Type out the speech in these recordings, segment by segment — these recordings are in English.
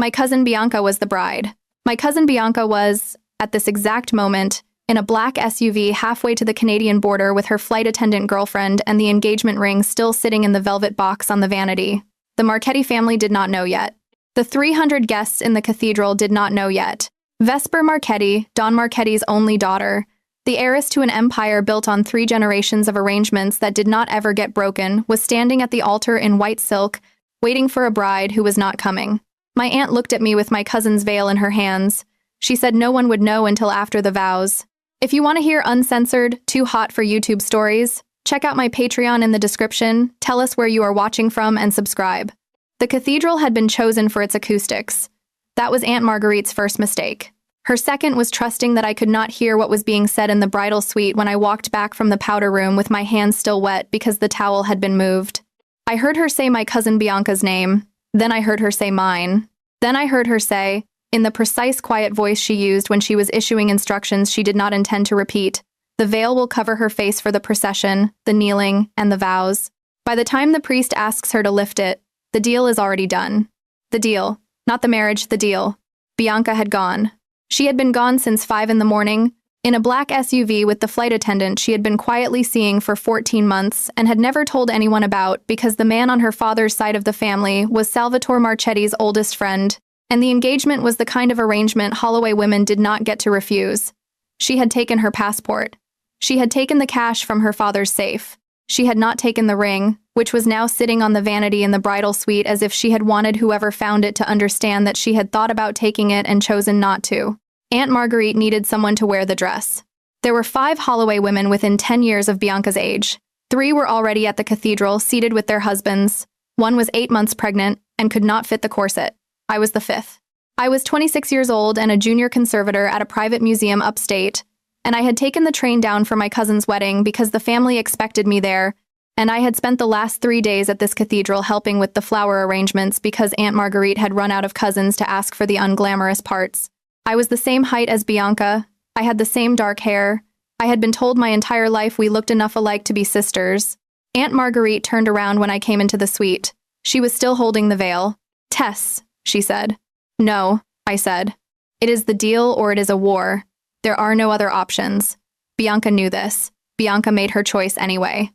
My cousin Bianca was the bride. My cousin Bianca was, at this exact moment, in a black SUV halfway to the Canadian border with her flight attendant girlfriend and the engagement ring still sitting in the velvet box on the vanity. The Marchetti family did not know yet. The 300 guests in the cathedral did not know yet. Vesper Marchetti, Don Marchetti's only daughter, the heiress to an empire built on 3 generations of arrangements that did not ever get broken, was standing at the altar in white silk, waiting for a bride who was not coming. My aunt looked at me with my cousin's veil in her hands. She said no one would know until after the vows. If you want to hear uncensored, too hot for YouTube stories, check out my Patreon in the description, tell us where you are watching from, and subscribe. The cathedral had been chosen for its acoustics. That was Aunt Marguerite's first mistake. Her second was trusting that I could not hear what was being said in the bridal suite when I walked back from the powder room with my hands still wet because the towel had been moved. I heard her say my cousin Bianca's name. Then I heard her say mine. Then I heard her say, in the precise quiet voice she used when she was issuing instructions she did not intend to repeat, the veil will cover her face for the procession, the kneeling, and the vows. By the time the priest asks her to lift it, the deal is already done. The deal. Not the marriage, the deal. Bianca had gone. She had been gone since 5 in the morning, in a black SUV with the flight attendant she had been quietly seeing for 14 months and had never told anyone about because the man on her father's side of the family was Salvatore Marchetti's oldest friend, and the engagement was the kind of arrangement Holloway women did not get to refuse. She had taken her passport. She had taken the cash from her father's safe. She had not taken the ring, which was now sitting on the vanity in the bridal suite as if she had wanted whoever found it to understand that she had thought about taking it and chosen not to. Aunt Marguerite needed someone to wear the dress. There were 5 Holloway women within 10 years of Bianca's age. 3 were already at the cathedral, seated with their husbands. 1 was 8 months pregnant and could not fit the corset. I was the 5th. I was 26 years old and a junior conservator at a private museum upstate, and I had taken the train down for my cousin's wedding because the family expected me there, and I had spent the last 3 days at this cathedral helping with the flower arrangements because Aunt Marguerite had run out of cousins to ask for the unglamorous parts. I was the same height as Bianca. I had the same dark hair. I had been told my entire life we looked enough alike to be sisters. Aunt Marguerite turned around when I came into the suite. She was still holding the veil. "Tess," she said. "No," I said. "It is the deal or it is a war. There are no other options." Bianca knew this. Bianca made her choice anyway.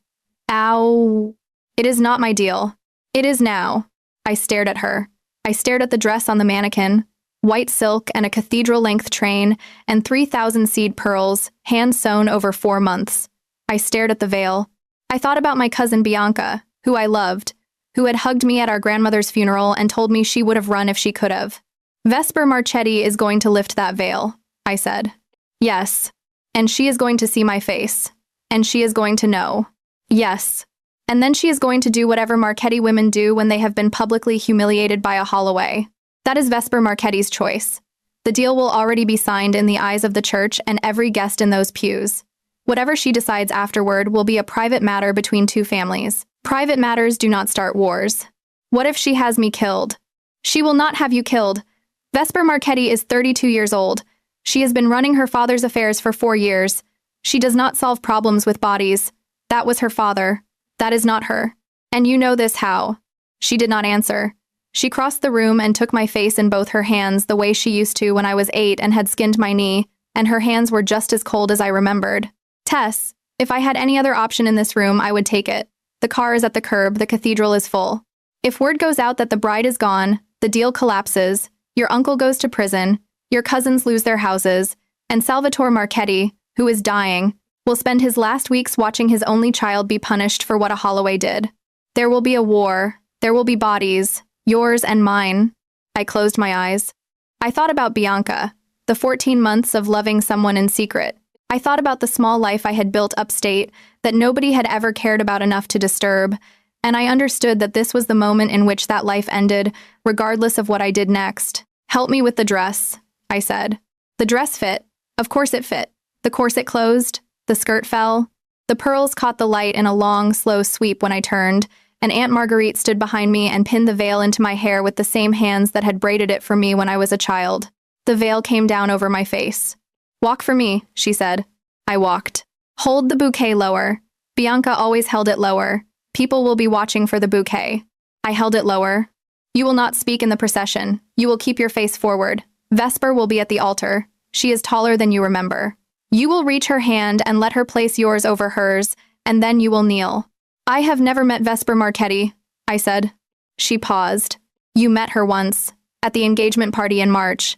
Ow. "It is not my deal. It is now." I stared at her. I stared at the dress on the mannequin. White silk and a cathedral-length train and 3,000 seed pearls, hand-sewn over 4 months. I stared at the veil. I thought about my cousin Bianca, who I loved, who had hugged me at our grandmother's funeral and told me she would have run if she could have. "Vesper Marchetti is going to lift that veil," I said. "Yes. And she is going to see my face. And she is going to know. Yes. And then she is going to do whatever Marchetti women do when they have been publicly humiliated by a Holloway. That is Vesper Marchetti's choice. The deal will already be signed in the eyes of the church and every guest in those pews. Whatever she decides afterward will be a private matter between 2 families. Private matters do not start wars. What if she has me killed? She will not have you killed. Vesper Marchetti is 32 years old. She has been running her father's affairs for 4 years. She does not solve problems with bodies. That was her father. That is not her. And you know this how?" She did not answer. She crossed the room and took my face in both her hands the way she used to when I was 8 and had skinned my knee, and her hands were just as cold as I remembered. "Tess, if I had any other option in this room, I would take it. The car is at the curb, the cathedral is full. If word goes out that the bride is gone, the deal collapses, your uncle goes to prison, your cousins lose their houses, and Salvatore Marchetti, who is dying, will spend his last weeks watching his only child be punished for what a Holloway did. There will be a war, there will be bodies, yours and mine." I closed my eyes. I thought about Bianca, the 14 months of loving someone in secret. I thought about the small life I had built upstate that nobody had ever cared about enough to disturb, and I understood that this was the moment in which that life ended, regardless of what I did next. "Help me with the dress," I said. The dress fit. Of course it fit. The corset closed. The skirt fell. The pearls caught the light in a long, slow sweep when I turned, and Aunt Marguerite stood behind me and pinned the veil into my hair with the same hands that had braided it for me when I was a child. The veil came down over my face. "Walk for me," she said. I walked. "Hold the bouquet lower." Bianca always held it lower. "People will be watching for the bouquet." I held it lower. You will not speak in the procession. You will keep your face forward. Vesper will be at the altar. She is taller than you remember. You will reach her hand and let her place yours over hers, and then you will kneel. I have never met Vesper Marchetti, I said. She paused. You met her once, at the engagement party in March.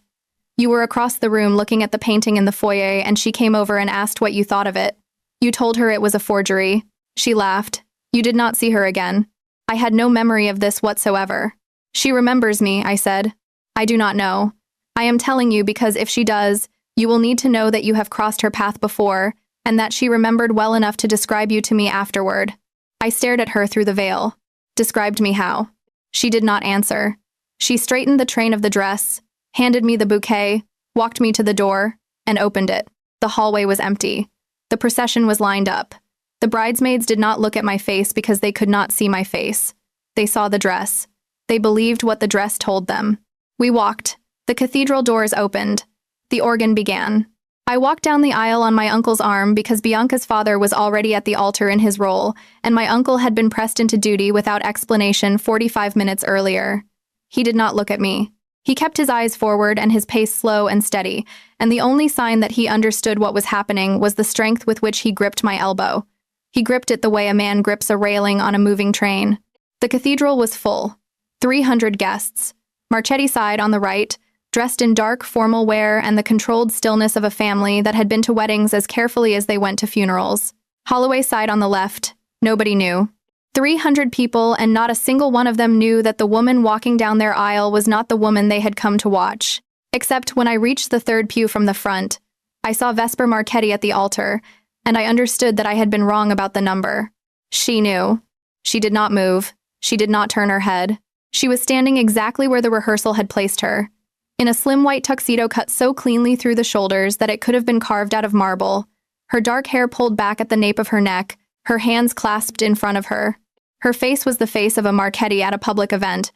You were across the room looking at the painting in the foyer, and she came over and asked what you thought of it. You told her it was a forgery. She laughed. You did not see her again. I had no memory of this whatsoever. She remembers me, I said. I do not know. I am telling you because if she does, you will need to know that you have crossed her path before, and that she remembered well enough to describe you to me afterward. I stared at her through the veil. Described me how? She did not answer. She straightened the train of the dress, handed me the bouquet, walked me to the door, and opened it. The hallway was empty. The procession was lined up. The bridesmaids did not look at my face because they could not see my face. They saw the dress. They believed what the dress told them. We walked. The cathedral doors opened. The organ began. I walked down the aisle on my uncle's arm because Bianca's father was already at the altar in his role, and my uncle had been pressed into duty without explanation 45 minutes earlier. He did not look at me. He kept his eyes forward and his pace slow and steady, and the only sign that he understood what was happening was the strength with which he gripped my elbow. He gripped it the way a man grips a railing on a moving train. The cathedral was full. 300 guests. Marchetti side on the right, dressed in dark, formal wear and the controlled stillness of a family that had been to weddings as carefully as they went to funerals. Holloway side on the left. Nobody knew. 300 people, and not a single one of them knew that the woman walking down their aisle was not the woman they had come to watch. Except when I reached the third pew from the front, I saw Vesper Marchetti at the altar, and I understood that I had been wrong about the number. She knew. She did not move. She did not turn her head. She was standing exactly where the rehearsal had placed her, in a slim white tuxedo cut so cleanly through the shoulders that it could have been carved out of marble, her dark hair pulled back at the nape of her neck, her hands clasped in front of her. Her face was the face of a Marchetti at a public event,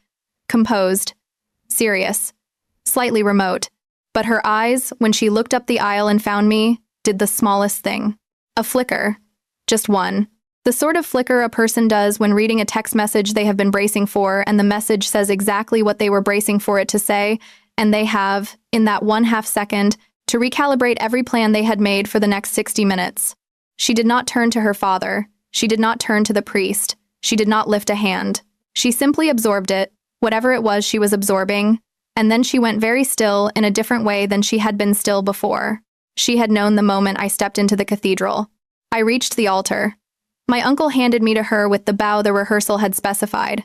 composed, serious, slightly remote, but her eyes, when she looked up the aisle and found me, did the smallest thing. A flicker. Just one. The sort of flicker a person does when reading a text message they have been bracing for and the message says exactly what they were bracing for it to say, and they have, in that 1/2 second, to recalibrate every plan they had made for the next 60 minutes. She did not turn to her father. She did not turn to the priest. She did not lift a hand. She simply absorbed it, whatever it was she was absorbing, and then she went very still in a different way than she had been still before. She had known the moment I stepped into the cathedral. I reached the altar. My uncle handed me to her with the bow the rehearsal had specified.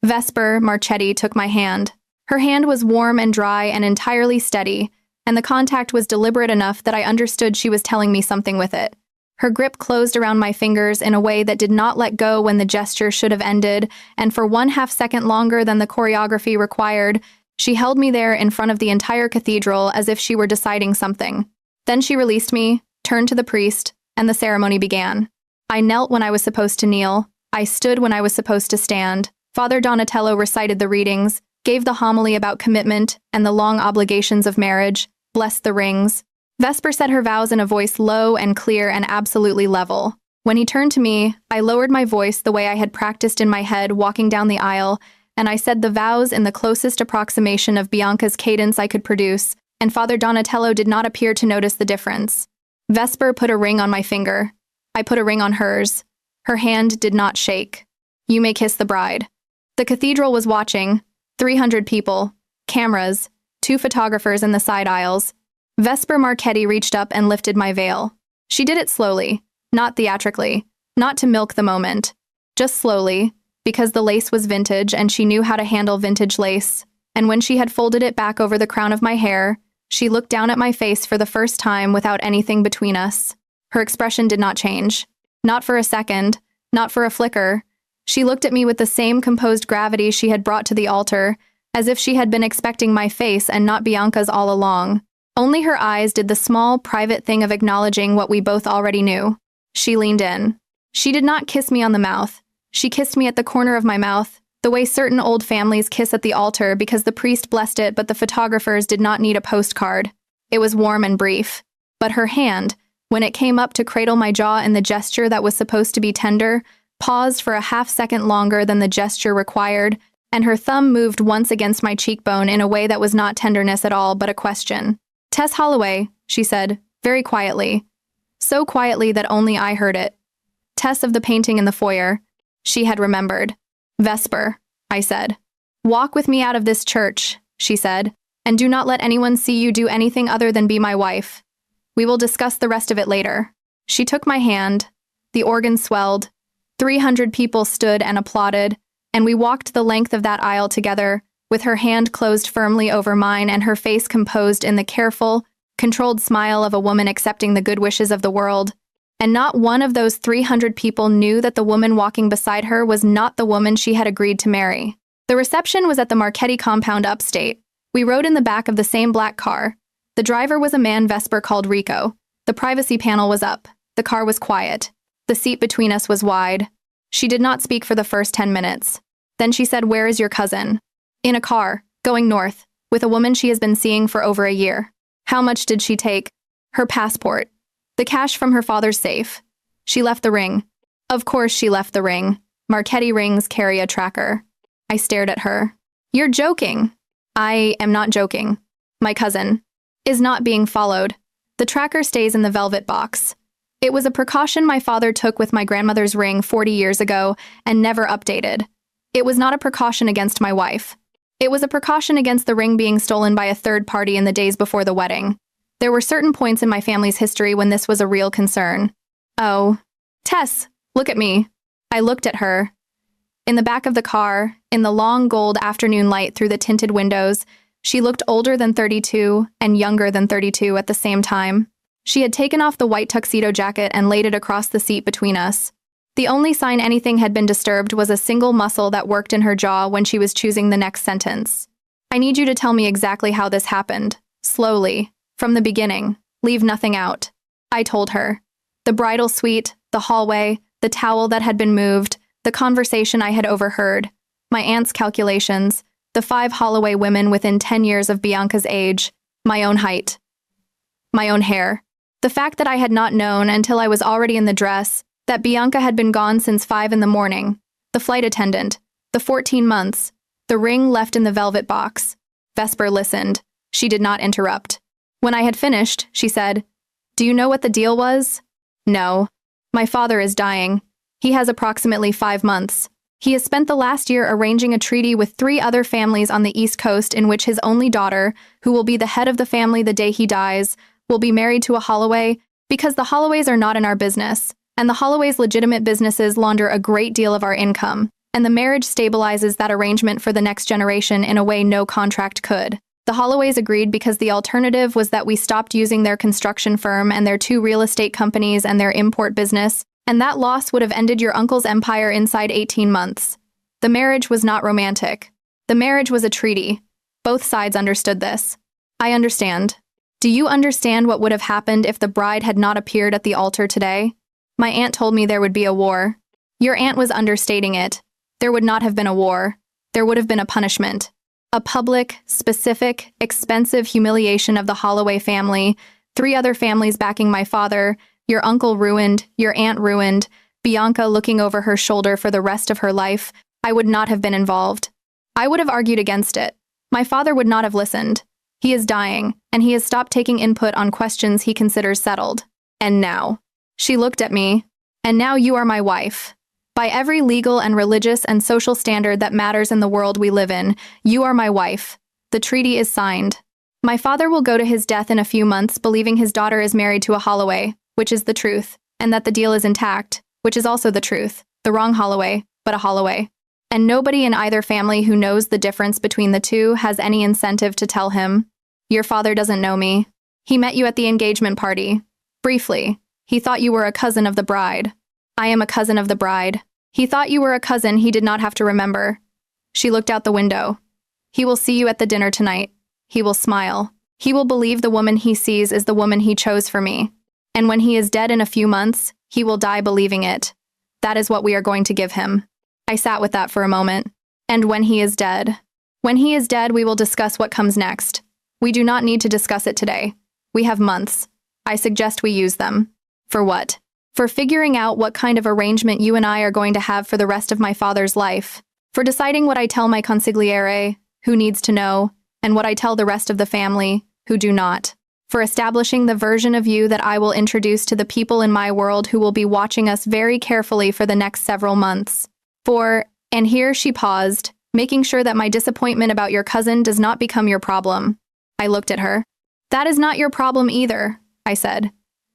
Vesper Marchetti took my hand. Her hand was warm and dry and entirely steady, and the contact was deliberate enough that I understood she was telling me something with it. Her grip closed around my fingers in a way that did not let go when the gesture should have ended, and for 1/2 second longer than the choreography required, she held me there in front of the entire cathedral as if she were deciding something. Then she released me, turned to the priest, and the ceremony began. I knelt when I was supposed to kneel. I stood when I was supposed to stand. Father Donatello recited the readings, gave the homily about commitment and the long obligations of marriage, blessed the rings. Vesper said her vows in a voice low and clear and absolutely level. When he turned to me, I lowered my voice the way I had practiced in my head walking down the aisle, and I said the vows in the closest approximation of Bianca's cadence I could produce, and Father Donatello did not appear to notice the difference. Vesper put a ring on my finger. I put a ring on hers. Her hand did not shake. You may kiss the bride. The cathedral was watching. 300 people. Cameras. 2 photographers in the side aisles. Vesper Marchetti reached up and lifted my veil. She did it slowly, not theatrically, not to milk the moment. Just slowly, because the lace was vintage and she knew how to handle vintage lace. And when she had folded it back over the crown of my hair, she looked down at my face for the first time without anything between us. Her expression did not change. Not for a second, not for a flicker. She looked at me with the same composed gravity she had brought to the altar, as if she had been expecting my face and not Bianca's all along. Only her eyes did the small, private thing of acknowledging what we both already knew. She leaned in. She did not kiss me on the mouth. She kissed me at the corner of my mouth, the way certain old families kiss at the altar because the priest blessed it but the photographers did not need a postcard. It was warm and brief. But her hand, when it came up to cradle my jaw in the gesture that was supposed to be tender, paused for a 1/2 second longer than the gesture required, and her thumb moved once against my cheekbone in a way that was not tenderness at all, but a question. "Tess Holloway," she said, very quietly. So quietly that only I heard it. "Tess of the painting in the foyer." She had remembered. "Vesper," I said. "Walk with me out of this church," she said, "and do not let anyone see you do anything other than be my wife. We will discuss the rest of it later." She took my hand. The organ swelled. 300 people stood and applauded, and we walked the length of that aisle together, with her hand closed firmly over mine and her face composed in the careful, controlled smile of a woman accepting the good wishes of the world. And not one of those 300 people knew that the woman walking beside her was not the woman she had agreed to marry. The reception was at the Marchetti compound upstate. We rode in the back of the same black car. The driver was a man Vesper called Rico. The privacy panel was up. The car was quiet. The seat between us was wide. She did not speak for the first 10 minutes. Then she said, "Where is your cousin?" "In a car, going north, with a woman she has been seeing for over a year." "How much did she take?" "Her passport. The cash from her father's safe. She left the ring." "Of course she left the ring. Marchetti rings carry a tracker." I stared at her. "You're joking." "I am not joking. My cousin is not being followed. The tracker stays in the velvet box. It was a precaution my father took with my grandmother's ring 40 years ago and never updated. It was not a precaution against my wife. It was a precaution against the ring being stolen by a third party in the days before the wedding. There were certain points in my family's history when this was a real concern." "Oh, Tess, look at me." I looked at her. In the back of the car, in the long gold afternoon light through the tinted windows, she looked older than 32 and younger than 32 at the same time. She had taken off the white tuxedo jacket and laid it across the seat between us. The only sign anything had been disturbed was a single muscle that worked in her jaw when she was choosing the next sentence. "I need you to tell me exactly how this happened. Slowly. From the beginning. Leave nothing out." I told her. The bridal suite, the hallway, the towel that had been moved, the conversation I had overheard, my aunt's calculations, the 5 Holloway women within 10 years of Bianca's age, my own height, my own hair. The fact that I had not known until I was already in the dress that Bianca had been gone since 5 in the morning, the flight attendant, the 14 months, the ring left in the velvet box. Vesper listened. She did not interrupt. When I had finished, she said, "Do you know what the deal was?" "No. My father is dying. He has approximately 5 months. He has spent the last year arranging a treaty with 3 other families on the East Coast in which his only daughter, who will be the head of the family the day he dies, will be married to a Holloway because the Holloways are not in our business, and the Holloways' legitimate businesses launder a great deal of our income, and the marriage stabilizes that arrangement for the next generation in a way no contract could. The Holloways agreed because the alternative was that we stopped using their construction firm and their 2 real estate companies and their import business, and that loss would have ended your uncle's empire inside 18 months. The marriage was not romantic. The marriage was a treaty. Both sides understood this. I understand. Do you understand what would have happened if the bride had not appeared at the altar today? My aunt told me there would be a war. Your aunt was understating it. There would not have been a war. There would have been a punishment. A public, specific, expensive humiliation of the Holloway family, 3 other families backing my father, your uncle ruined, your aunt ruined, Bianca looking over her shoulder for the rest of her life. I would not have been involved. I would have argued against it. My father would not have listened. He is dying, and he has stopped taking input on questions he considers settled. And now. She looked at me. And now you are my wife. By every legal and religious and social standard that matters in the world we live in, you are my wife. The treaty is signed. My father will go to his death in a few months believing his daughter is married to a Holloway, which is the truth, and that the deal is intact, which is also the truth. The wrong Holloway, but a Holloway. And nobody in either family who knows the difference between the two has any incentive to tell him. Your father doesn't know me. He met you at the engagement party. Briefly. He thought you were a cousin of the bride. I am a cousin of the bride. He thought you were a cousin he did not have to remember. She looked out the window. He will see you at the dinner tonight. He will smile. He will believe the woman he sees is the woman he chose for me. And when he is dead in a few months, he will die believing it. That is what we are going to give him. I sat with that for a moment. And when he is dead. When he is dead, we will discuss what comes next. We do not need to discuss it today. We have months. I suggest we use them. For what? For figuring out what kind of arrangement you and I are going to have for the rest of my father's life. For deciding what I tell my consigliere, who needs to know, and what I tell the rest of the family, who do not. For establishing the version of you that I will introduce to the people in my world who will be watching us very carefully for the next several months. For, and here she paused, making sure that my disappointment about your cousin does not become your problem. I looked at her. That is not your problem either, I said.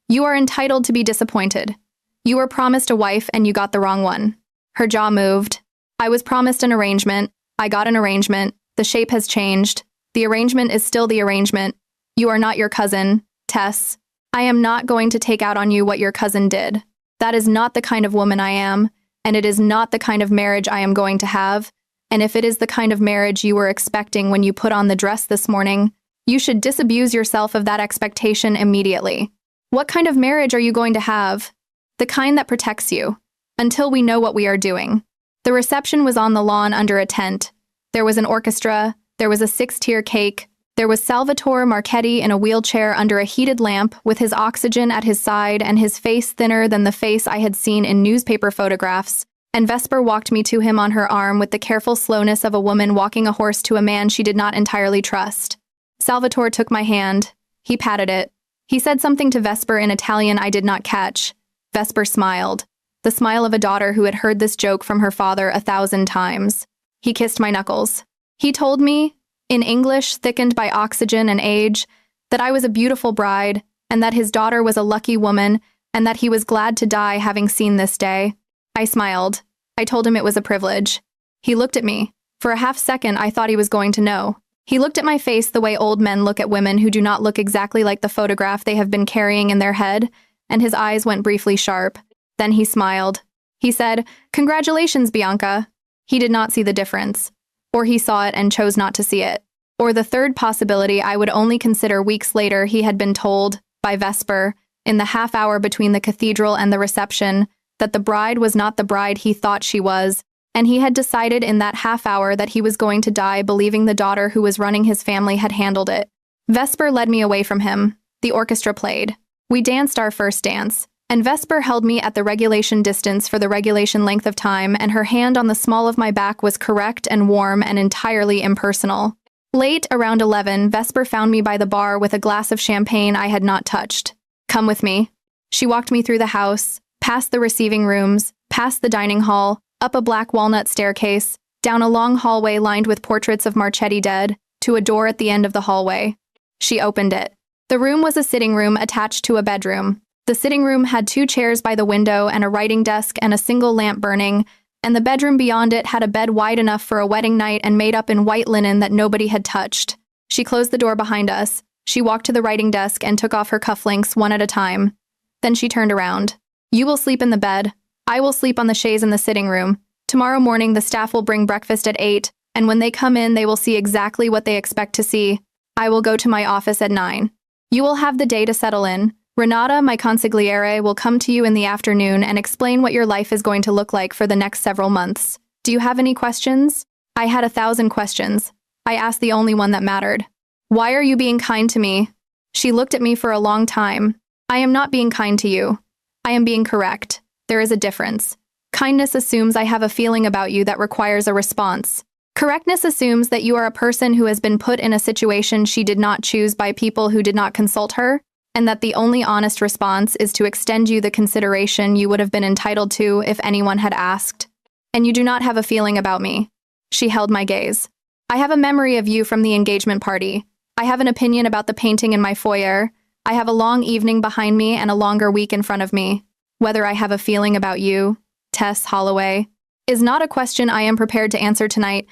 You are entitled to be disappointed. You were promised a wife and you got the wrong one. Her jaw moved. I was promised an arrangement. I got an arrangement. The shape has changed. The arrangement is still the arrangement. You are not your cousin, Tess. I am not going to take out on you what your cousin did. That is not the kind of woman I am, and it is not the kind of marriage I am going to have. And if it is the kind of marriage you were expecting when you put on the dress this morning, you should disabuse yourself of that expectation immediately. What kind of marriage are you going to have? The kind that protects you, until we know what we are doing. The reception was on the lawn under a tent. There was an orchestra, there was a 6-tier cake, there was Salvatore Marchetti in a wheelchair under a heated lamp with his oxygen at his side and his face thinner than the face I had seen in newspaper photographs, and Vesper walked me to him on her arm with the careful slowness of a woman walking a horse to a man she did not entirely trust. Salvatore took my hand. He patted it. He said something to Vesper in Italian I did not catch. Vesper smiled, the smile of a daughter who had heard this joke from her father 1,000 times. He kissed my knuckles. He told me, in English thickened by oxygen and age, that I was a beautiful bride, and that his daughter was a lucky woman, and that he was glad to die having seen this day. I smiled. I told him it was a privilege. He looked at me. For a half-second, I thought he was going to know. He looked at my face the way old men look at women who do not look exactly like the photograph they have been carrying in their head, and his eyes went briefly sharp. Then he smiled. He said, "Congratulations, Bianca." He did not see the difference. Or he saw it and chose not to see it. Or the third possibility I would only consider weeks later he had been told, by Vesper, in the half-hour between the cathedral and the reception, that the bride was not the bride he thought she was, and he had decided in that half-hour that he was going to die believing the daughter who was running his family had handled it. Vesper led me away from him. The orchestra played. We danced our first dance, and Vesper held me at the regulation distance for the regulation length of time, and her hand on the small of my back was correct and warm and entirely impersonal. Late, around 11, Vesper found me by the bar with a glass of champagne I had not touched. "Come with me." She walked me through the house, past the receiving rooms, past the dining hall, up a black walnut staircase, down a long hallway lined with portraits of Marchetti dead, to a door at the end of the hallway. She opened it. The room was a sitting room attached to a bedroom. The sitting room had 2 chairs by the window and a writing desk and a single lamp burning, and the bedroom beyond it had a bed wide enough for a wedding night and made up in white linen that nobody had touched. She closed the door behind us. She walked to the writing desk and took off her cufflinks one at a time. Then she turned around. "You will sleep in the bed. I will sleep on the chaise in the sitting room. Tomorrow morning the staff will bring breakfast at 8, and when they come in they will see exactly what they expect to see. I will go to my office at 9. You will have the day to settle in. Renata, my consigliere, will come to you in the afternoon and explain what your life is going to look like for the next several months. Do you have any questions?" I had 1,000 questions. I asked the only one that mattered. "Why are you being kind to me?" She looked at me for a long time. "I am not being kind to you. I am being correct. There is a difference. Kindness assumes I have a feeling about you that requires a response. Correctness assumes that you are a person who has been put in a situation she did not choose by people who did not consult her, and that the only honest response is to extend you the consideration you would have been entitled to if anyone had asked. And you do not have a feeling about me." She held my gaze. "I have a memory of you from the engagement party. I have an opinion about the painting in my foyer. I have a long evening behind me and a longer week in front of me. Whether I have a feeling about you, Tess Holloway, is not a question I am prepared to answer tonight,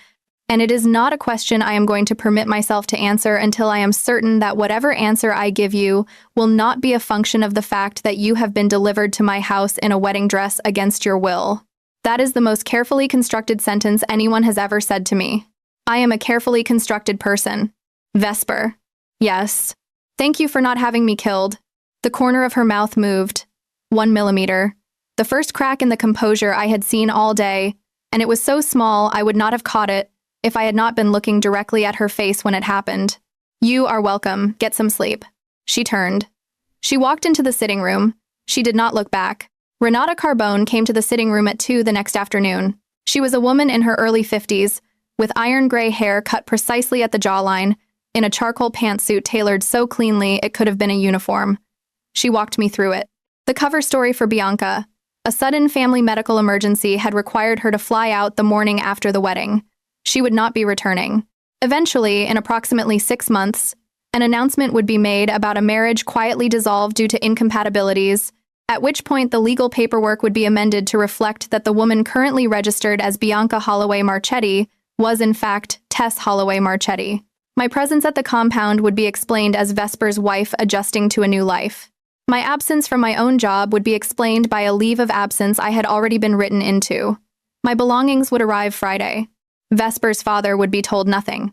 and it is not a question I am going to permit myself to answer until I am certain that whatever answer I give you will not be a function of the fact that you have been delivered to my house in a wedding dress against your will. That is the most carefully constructed sentence anyone has ever said to me. I am a carefully constructed person. Vesper. Yes. Thank you for not having me killed." The corner of her mouth moved. 1 millimeter. The first crack in the composure I had seen all day, and it was so small I would not have caught it if I had not been looking directly at her face when it happened. "You are welcome. Get some sleep." She turned. She walked into the sitting room. She did not look back. Renata Carbone came to the sitting room at 2 the next afternoon. She was a woman in her early 50s, with iron gray hair cut precisely at the jawline, in a charcoal pantsuit tailored so cleanly it could have been a uniform. She walked me through it. The cover story for Bianca. A sudden family medical emergency had required her to fly out the morning after the wedding. She would not be returning. Eventually, in approximately 6 months, an announcement would be made about a marriage quietly dissolved due to incompatibilities, at which point the legal paperwork would be amended to reflect that the woman currently registered as Bianca Holloway Marchetti was in fact Tess Holloway Marchetti. My presence at the compound would be explained as Vesper's wife adjusting to a new life. My absence from my own job would be explained by a leave of absence I had already been written into. My belongings would arrive Friday. Vesper's father would be told nothing.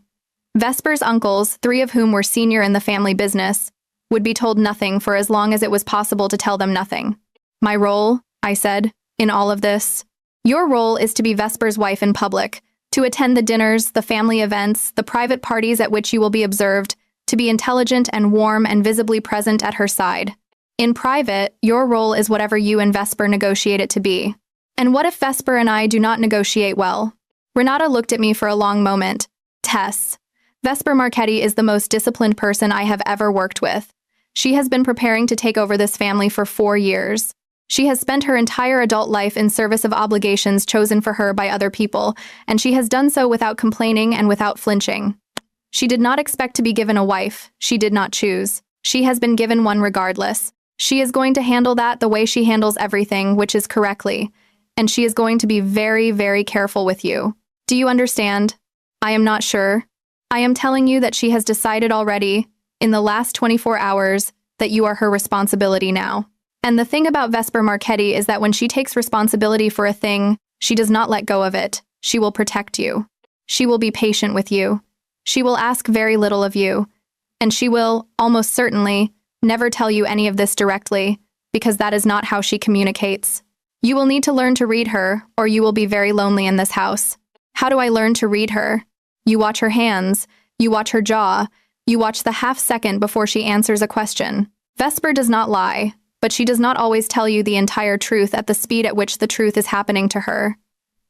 Vesper's uncles, 3 of whom were senior in the family business, would be told nothing for as long as it was possible to tell them nothing. My role, I said, in all of this? Your role is to be Vesper's wife in public, to attend the dinners, the family events, the private parties at which you will be observed, to be intelligent and warm and visibly present at her side. In private, your role is whatever you and Vesper negotiate it to be. And what if Vesper and I do not negotiate well? Renata looked at me for a long moment. Tess. Vesper Marchetti is the most disciplined person I have ever worked with. She has been preparing to take over this family for 4 years. She has spent her entire adult life in service of obligations chosen for her by other people, and she has done so without complaining and without flinching. She did not expect to be given a wife. She did not choose. She has been given one regardless. She is going to handle that the way she handles everything, which is correctly. And she is going to be very, very careful with you. Do you understand? I am not sure. I am telling you that she has decided already, in the last 24 hours, that you are her responsibility now. And the thing about Vesper Marchetti is that when she takes responsibility for a thing, she does not let go of it. She will protect you. She will be patient with you. She will ask very little of you. And she will, almost certainly, never tell you any of this directly, because that is not how she communicates. You will need to learn to read her, or you will be very lonely in this house. How do I learn to read her? You watch her hands, you watch her jaw, you watch the half second before she answers a question. Vesper does not lie, but she does not always tell you the entire truth at the speed at which the truth is happening to her.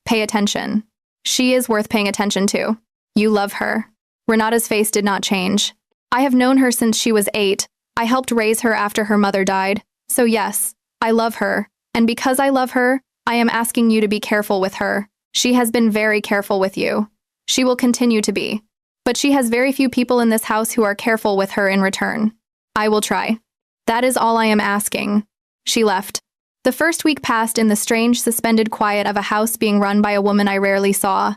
Pay attention. She is worth paying attention to. You love her. Renata's face did not change. I have known her since she was 8. I helped raise her after her mother died. So yes, I love her. And because I love her, I am asking you to be careful with her. She has been very careful with you. She will continue to be. But she has very few people in this house who are careful with her in return. I will try. That is all I am asking. She left. The first week passed in the strange, suspended quiet of a house being run by a woman I rarely saw.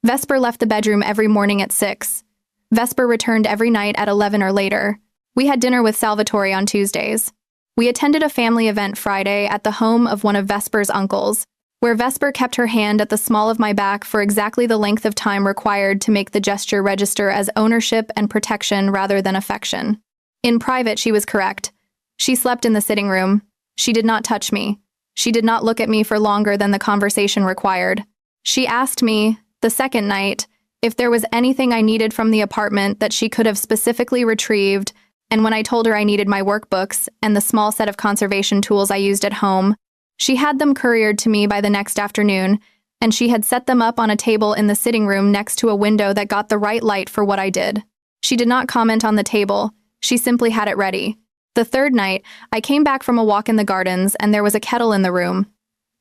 Vesper left the bedroom every morning at 6. Vesper returned every night at 11 or later. We had dinner with Salvatore on Tuesdays. We attended a family event Friday at the home of one of Vesper's uncles, where Vesper kept her hand at the small of my back for exactly the length of time required to make the gesture register as ownership and protection rather than affection. In private, she was correct. She slept in the sitting room. She did not touch me. She did not look at me for longer than the conversation required. She asked me, the second night, if there was anything I needed from the apartment that she could have specifically retrieved, and when I told her I needed my workbooks and the small set of conservation tools I used at home, she had them couriered to me by the next afternoon, and she had set them up on a table in the sitting room next to a window that got the right light for what I did. She did not comment on the table. She simply had it ready. The third night, I came back from a walk in the gardens and there was a kettle in the room.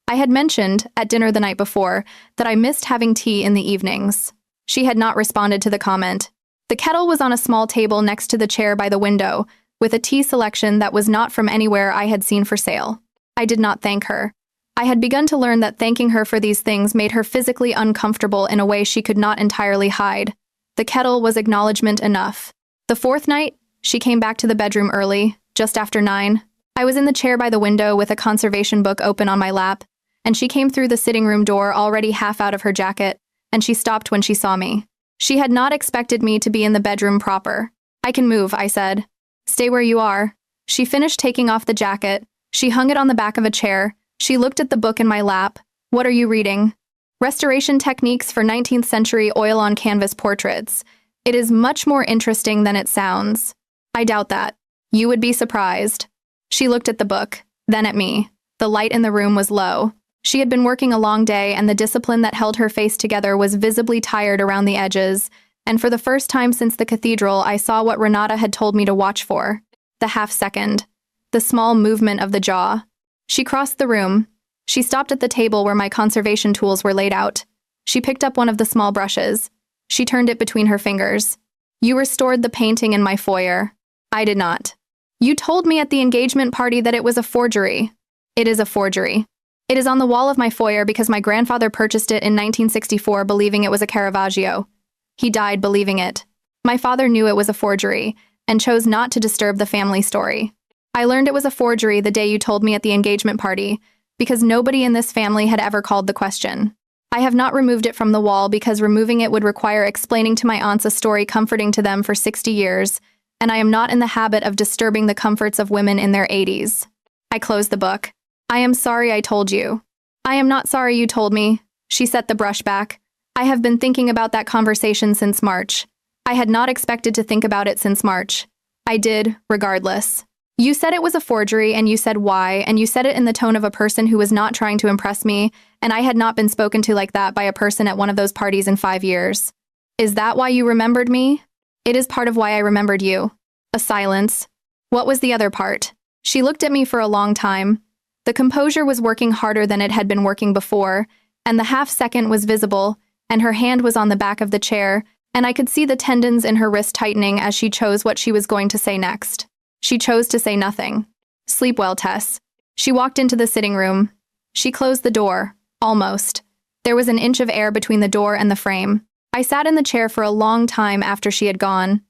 I had mentioned, at dinner the night before, that I missed having tea in the evenings. She had not responded to the comment. The kettle was on a small table next to the chair by the window, with a tea selection that was not from anywhere I had seen for sale. I did not thank her. I had begun to learn that thanking her for these things made her physically uncomfortable in a way she could not entirely hide. The kettle was acknowledgement enough. The fourth night, she came back to the bedroom early, just after 9. I was in the chair by the window with a conservation book open on my lap, and she came through the sitting room door already half out of her jacket, and she stopped when she saw me. She had not expected me to be in the bedroom proper. I can move, I said. Stay where you are. She finished taking off the jacket. She hung it on the back of a chair. She looked at the book in my lap. What are you reading? Restoration Techniques for 19th Century Oil on Canvas Portraits. It is much more interesting than it sounds. I doubt that. You would be surprised. She looked at the book, then at me. The light in the room was low. She had been working a long day, and the discipline that held her face together was visibly tired around the edges, and for the first time since the cathedral, I saw what Renata had told me to watch for. The half-second. The small movement of the jaw. She crossed the room. She stopped at the table where my conservation tools were laid out. She picked up one of the small brushes. She turned it between her fingers. You restored the painting in my foyer. I did not. You told me at the engagement party that it was a forgery. It is a forgery. It is on the wall of my foyer because my grandfather purchased it in 1964 believing it was a Caravaggio. He died believing it. My father knew it was a forgery and chose not to disturb the family story. I learned it was a forgery the day you told me at the engagement party because nobody in this family had ever called the question. I have not removed it from the wall because removing it would require explaining to my aunts a story comforting to them for 60 years, and I am not in the habit of disturbing the comforts of women in their 80s. I closed the book. I am sorry I told you. I am not sorry you told me. She set the brush back. I have been thinking about that conversation since March. I had not expected to think about it since March. I did, regardless. You said it was a forgery, and you said why, and you said it in the tone of a person who was not trying to impress me, and I had not been spoken to like that by a person at one of those parties in 5 years. Is that why you remembered me? It is part of why I remembered you. A silence. What was the other part? She looked at me for a long time. The composure was working harder than it had been working before, and the half-second was visible, and her hand was on the back of the chair, and I could see the tendons in her wrist tightening as she chose what she was going to say next. She chose to say nothing. Sleep well, Tess. She walked into the sitting room. She closed the door. Almost. There was an inch of air between the door and the frame. I sat in the chair for a long time after she had gone.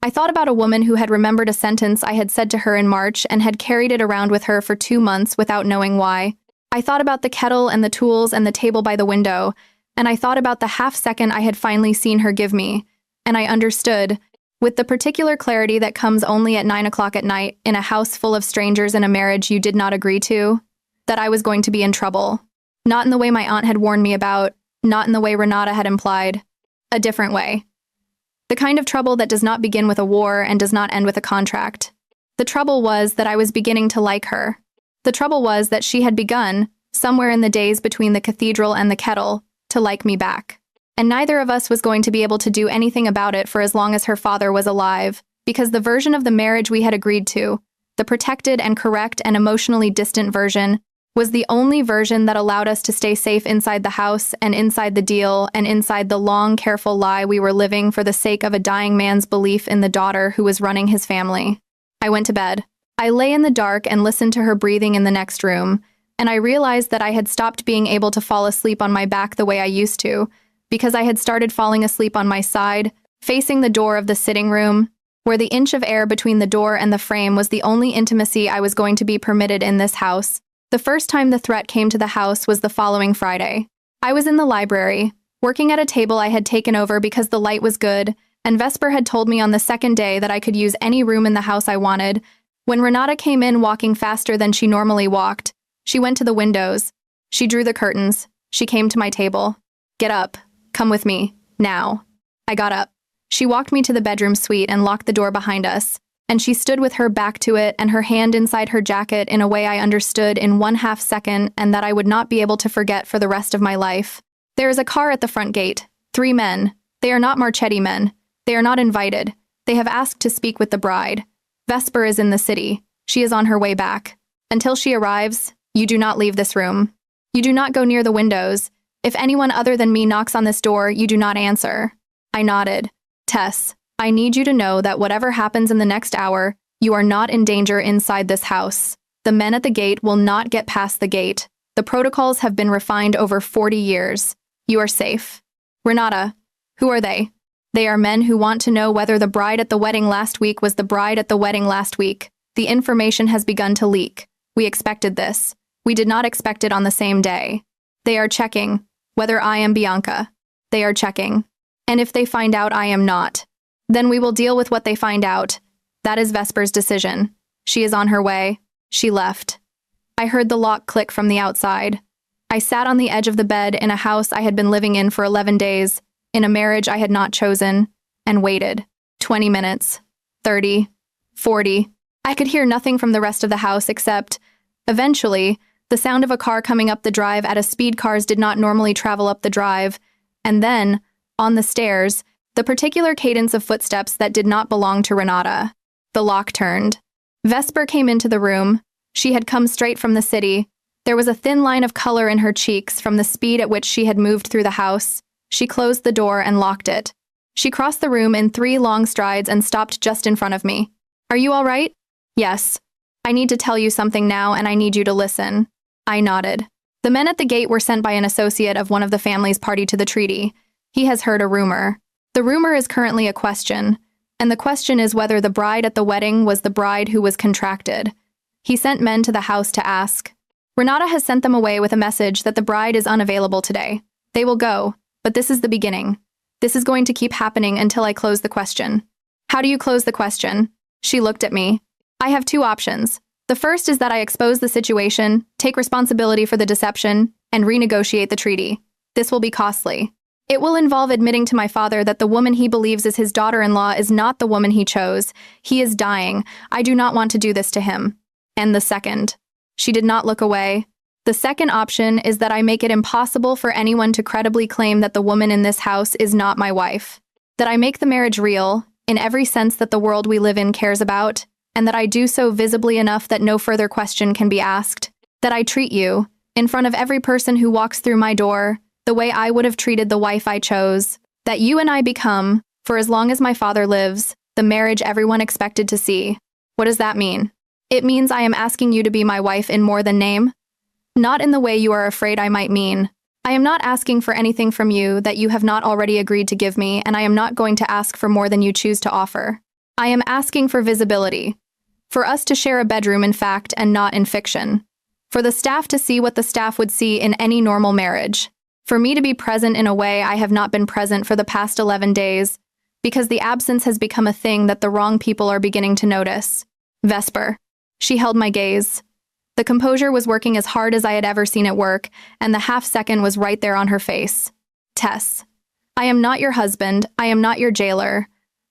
I thought about a woman who had remembered a sentence I had said to her in March and had carried it around with her for 2 months without knowing why. I thought about the kettle and the tools and the table by the window, and I thought about the half-second I had finally seen her give me, and I understood, with the particular clarity that comes only at 9 o'clock at night in a house full of strangers in a marriage you did not agree to, that I was going to be in trouble. Not in the way my aunt had warned me about, not in the way Renata had implied. A different way. The kind of trouble that does not begin with a war and does not end with a contract. The trouble was that I was beginning to like her. The trouble was that she had begun, somewhere in the days between the cathedral and the kettle, to like me back. And neither of us was going to be able to do anything about it for as long as her father was alive, because the version of the marriage we had agreed to, the protected and correct and emotionally distant version, was the only version that allowed us to stay safe inside the house and inside the deal and inside the long, careful lie we were living for the sake of a dying man's belief in the daughter who was running his family. I went to bed. I lay in the dark and listened to her breathing in the next room, and I realized that I had stopped being able to fall asleep on my back the way I used to, because I had started falling asleep on my side, facing the door of the sitting room, where the inch of air between the door and the frame was the only intimacy I was going to be permitted in this house. The first time the threat came to the house was the following Friday. I was in the library, working at a table I had taken over because the light was good, and Vesper had told me on the second day that I could use any room in the house I wanted. When Renata came in walking faster than she normally walked, she went to the windows. She drew the curtains. She came to my table. Get up. Come with me. Now. I got up. She walked me to the bedroom suite and locked the door behind us, and she stood with her back to it and her hand inside her jacket in a way I understood in 1/2 second and that I would not be able to forget for the rest of my life. There is a car at the front gate. 3 men. They are not Marchetti men. They are not invited. They have asked to speak with the bride. Vesper is in the city. She is on her way back. Until she arrives, you do not leave this room. You do not go near the windows. If anyone other than me knocks on this door, you do not answer. I nodded. Tess, I need you to know that whatever happens in the next hour, you are not in danger inside this house. The men at the gate will not get past the gate. The protocols have been refined over 40 years. You are safe. Renata, who are they? They are men who want to know whether the bride at the wedding last week was the bride at the wedding last week. The information has begun to leak. We expected this. We did not expect it on the same day. They are checking whether I am Bianca. They are checking. And if they find out I am not, then we will deal with what they find out. That is Vesper's decision. She is on her way. She left. I heard the lock click from the outside. I sat on the edge of the bed in a house I had been living in for 11 days, in a marriage I had not chosen, and waited. 20 minutes. 30. 40. I could hear nothing from the rest of the house except, eventually, The sound of a car coming up the drive at a speed cars did not normally travel up the drive, and then, on the stairs, the particular cadence of footsteps that did not belong to Renata. The lock turned. Vesper came into the room. She had come straight from the city. There was a thin line of color in her cheeks from the speed at which she had moved through the house. She closed the door and locked it. She crossed the room in 3 long strides and stopped just in front of me. "Are you all right?" "Yes. I need to tell you something now, and I need you to listen." I nodded. "The men at the gate were sent by an associate of one of the families party to the treaty. He has heard a rumor. The rumor is currently a question, and the question is whether the bride at the wedding was the bride who was contracted. He sent men to the house to ask. Renata has sent them away with a message that the bride is unavailable today. They will go, but this is the beginning. This is going to keep happening until I close the question." "How do you close the question?" She looked at me. "I have 2 options. The first is that I expose the situation, take responsibility for the deception, and renegotiate the treaty. This will be costly. It will involve admitting to my father that the woman he believes is his daughter-in-law is not the woman he chose. He is dying. I do not want to do this to him. And the second." She did not look away. "The second option is that I make it impossible for anyone to credibly claim that the woman in this house is not my wife. That I make the marriage real, in every sense that the world we live in cares about, and that I do so visibly enough that no further question can be asked. That I treat you, in front of every person who walks through my door, the way I would have treated the wife I chose. That you and I become, for as long as my father lives, the marriage everyone expected to see." "What does that mean?" "It means I am asking you to be my wife in more than name. Not in the way you are afraid I might mean. I am not asking for anything from you that you have not already agreed to give me, and I am not going to ask for more than you choose to offer. I am asking for visibility. For us to share a bedroom in fact and not in fiction. For the staff to see what the staff would see in any normal marriage. For me to be present in a way I have not been present for the past 11 days, because the absence has become a thing that the wrong people are beginning to notice. Vesper." She held my gaze. The composure was working as hard as I had ever seen it work, and the half-second was right there on her face. "Tess, I am not your husband, I am not your jailer.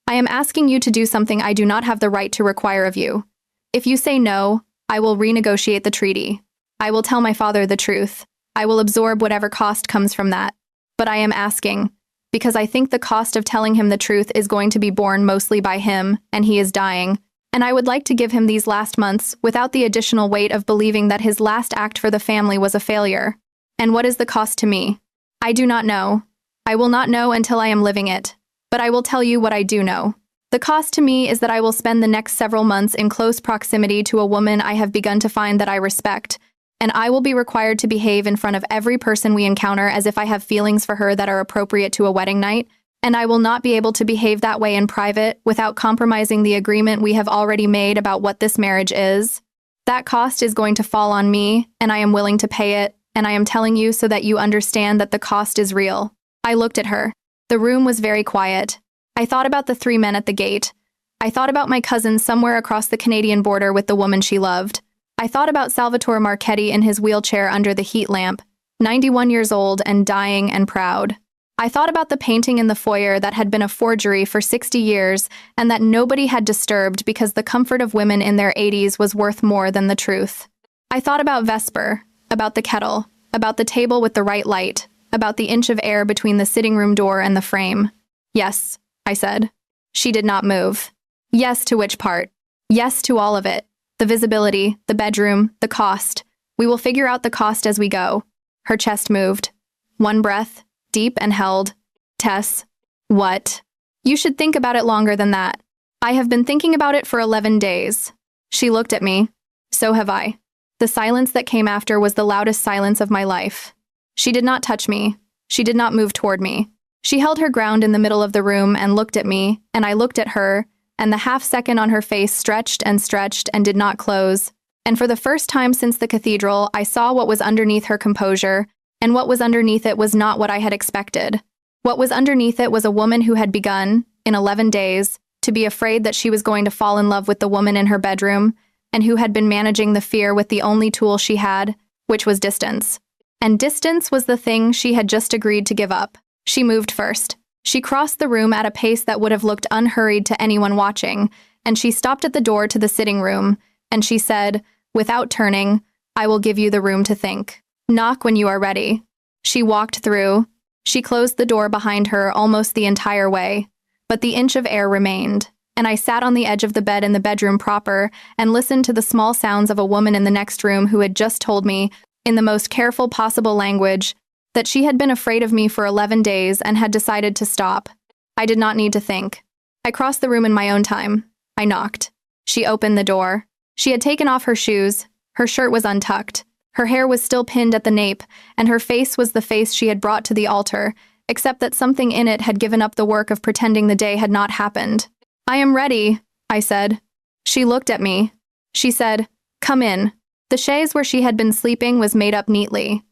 I am asking you to do something I do not have the right to require of you. If you say no, I will renegotiate the treaty. I will tell my father the truth. I will absorb whatever cost comes from that. But I am asking, because I think the cost of telling him the truth is going to be borne mostly by him, and he is dying, and I would like to give him these last months without the additional weight of believing that his last act for the family was a failure. And what is the cost to me? I do not know. I will not know until I am living it. But I will tell you what I do know. The cost to me is that I will spend the next several months in close proximity to a woman I have begun to find that I respect, and I will be required to behave in front of every person we encounter as if I have feelings for her that are appropriate to a wedding night, and I will not be able to behave that way in private without compromising the agreement we have already made about what this marriage is. That cost is going to fall on me, and I am willing to pay it, and I am telling you so that you understand that the cost is real." I looked at her. The room was very quiet. I thought about the 3 men at the gate. I thought about my cousin somewhere across the Canadian border with the woman she loved. I thought about Salvatore Marchetti in his wheelchair under the heat lamp, 91 years old and dying and proud. I thought about the painting in the foyer that had been a forgery for 60 years and that nobody had disturbed because the comfort of women in their 80s was worth more than the truth. I thought about Vesper, about the kettle, about the table with the right light, about the inch of air between the sitting room door and the frame. "Yes," I said. She did not move. "Yes to which part?" "Yes to all of it. The visibility, the bedroom, the cost. We will figure out the cost as we go." Her chest moved. One breath, deep and held. "Tess." "What?" "You should think about it longer than that." "I have been thinking about it for 11 days. She looked at me. "So have I." The silence that came after was the loudest silence of my life. She did not touch me. She did not move toward me. She held her ground in the middle of the room and looked at me, and I looked at her, and the half-second on her face stretched and did not close. And for the first time since the cathedral, I saw what was underneath her composure, and what was underneath it was not what I had expected. What was underneath it was a woman who had begun, in 11 days, to be afraid that she was going to fall in love with the woman in her bedroom, and who had been managing the fear with the only tool she had, which was distance. And distance was the thing she had just agreed to give up. She moved first. She crossed the room at a pace that would have looked unhurried to anyone watching, and she stopped at the door to the sitting room, and she said, without turning, I will give you the room to think. Knock when you are ready. She walked through. She closed the door behind her almost the entire way, but the inch of air remained, and I sat on the edge of the bed in the bedroom proper and listened to the small sounds of a woman in the next room who had just told me, in the most careful possible language, that she had been afraid of me for 11 days and had decided to stop. I did not need to think. I crossed the room in my own time. I knocked. She opened the door. She had taken off her shoes. Her shirt was untucked. Her hair was still pinned at the nape, and her face was the face she had brought to the altar, except that something in it had given up the work of pretending the day had not happened. I am ready, I said. She looked at me. She said, come in. The chaise where she had been sleeping was made up neatly.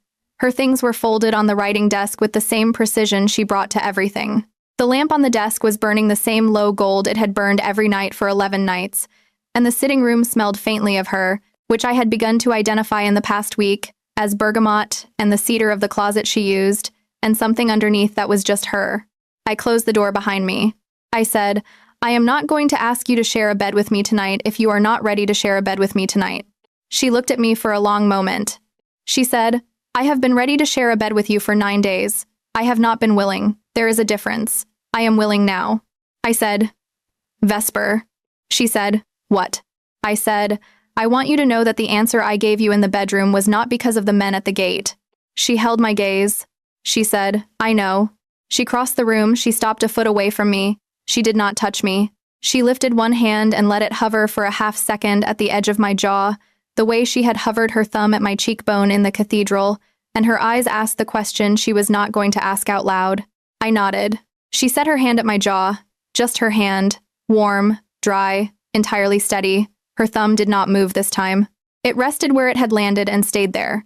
Her things were folded on the writing desk with the same precision she brought to everything. The lamp on the desk was burning the same low gold it had burned every night for 11 nights, and the sitting room smelled faintly of her, which I had begun to identify in the past week as bergamot and the cedar of the closet she used, and something underneath that was just her. I closed the door behind me. I said, I am not going to ask you to share a bed with me tonight if you are not ready to share a bed with me tonight. She looked at me for a long moment. She said, I have been ready to share a bed with you for 9 days. I have not been willing. There is a difference. I am willing now. I said, Vesper. She said, what? I said, I want you to know that the answer I gave you in the bedroom was not because of the men at the gate. She held my gaze. She said, I know. She crossed the room. She stopped a foot away from me. She did not touch me. She lifted one hand and let it hover for a half second at the edge of my jaw, the way she had hovered her thumb at my cheekbone in the cathedral, and her eyes asked the question she was not going to ask out loud. I nodded. She set her hand at my jaw, just her hand, warm, dry, entirely steady. Her thumb did not move this time. It rested where it had landed and stayed there.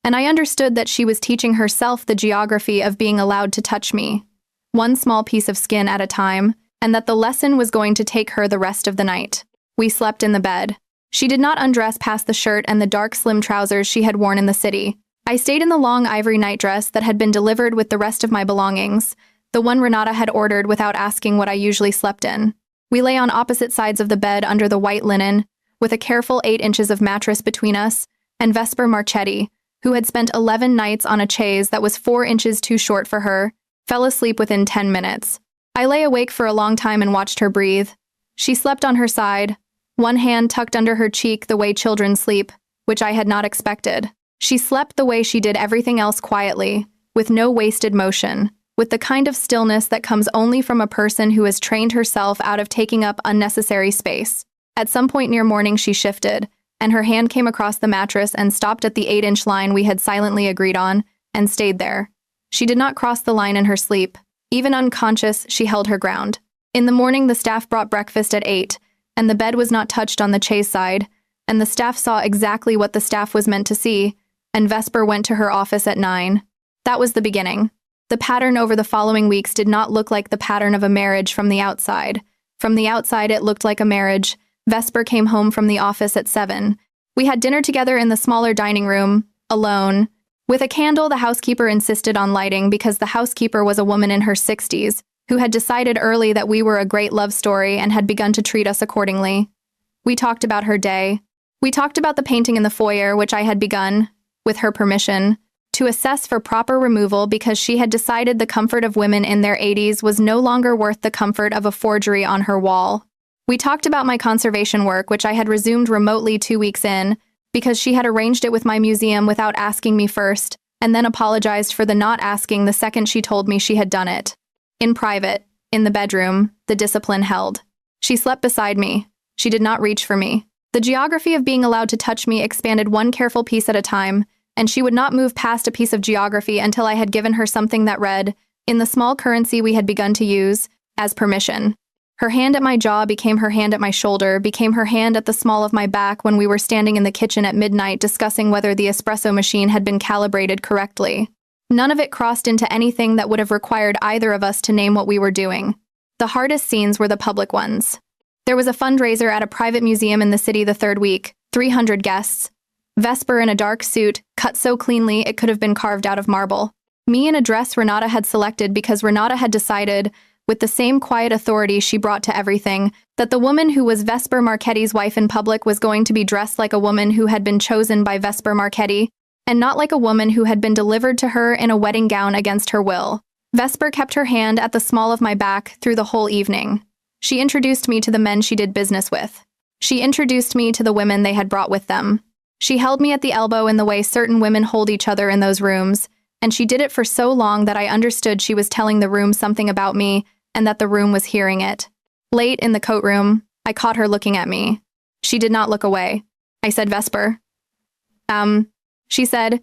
And I understood that she was teaching herself the geography of being allowed to touch me, one small piece of skin at a time, and that the lesson was going to take her the rest of the night. We slept in the bed. She did not undress past the shirt and the dark slim trousers she had worn in the city. I stayed in the long ivory nightdress that had been delivered with the rest of my belongings, the one Renata had ordered without asking what I usually slept in. We lay on opposite sides of the bed under the white linen, with a careful 8 inches of mattress between us, and Vesper Marchetti, who had spent 11 nights on a chaise that was 4 inches too short for her, fell asleep within 10 minutes. I lay awake for a long time and watched her breathe. She slept on her side, one hand tucked under her cheek the way children sleep, which I had not expected. She slept the way she did everything else quietly, with no wasted motion, with the kind of stillness that comes only from a person who has trained herself out of taking up unnecessary space. At some point near morning she shifted, and her hand came across the mattress and stopped at the 8-inch line we had silently agreed on, and stayed there. She did not cross the line in her sleep. Even unconscious, she held her ground. In the morning the staff brought breakfast at 8, and the bed was not touched on the chaise side, and the staff saw exactly what the staff was meant to see, and Vesper went to her office at 9. That was the beginning. The pattern over the following weeks did not look like the pattern of a marriage from the outside. From the outside it looked like a marriage. Vesper came home from the office at 7. We had dinner together in the smaller dining room, alone. With a candle the housekeeper insisted on lighting because the housekeeper was a woman in her 60s, who had decided early that we were a great love story and had begun to treat us accordingly. We talked about her day. We talked about the painting in the foyer, which I had begun, with her permission, to assess for proper removal because she had decided the comfort of women in their 80s was no longer worth the comfort of a forgery on her wall. We talked about my conservation work, which I had resumed remotely 2 weeks in, because she had arranged it with my museum without asking me first, and then apologized for the not asking the second she told me she had done it. In private, in the bedroom, the discipline held. She slept beside me. She did not reach for me. The geography of being allowed to touch me expanded one careful piece at a time, and she would not move past a piece of geography until I had given her something that read, in the small currency we had begun to use, as permission. Her hand at my jaw became her hand at my shoulder, became her hand at the small of my back when we were standing in the kitchen at midnight discussing whether the espresso machine had been calibrated correctly. None of it crossed into anything that would have required either of us to name what we were doing. The hardest scenes were the public ones. There was a fundraiser at a private museum in the city the 3rd week, 300 guests. Vesper in a dark suit, cut so cleanly it could have been carved out of marble. Me in a dress Renata had selected because Renata had decided, with the same quiet authority she brought to everything, that the woman who was Vesper Marchetti's wife in public was going to be dressed like a woman who had been chosen by Vesper Marchetti, and not like a woman who had been delivered to her in a wedding gown against her will. Vesper kept her hand at the small of my back through the whole evening. She introduced me to the men she did business with. She introduced me to the women they had brought with them. She held me at the elbow in the way certain women hold each other in those rooms, and she did it for so long that I understood she was telling the room something about me and that the room was hearing it. Late in the coat room, I caught her looking at me. She did not look away. I said, Vesper. She said,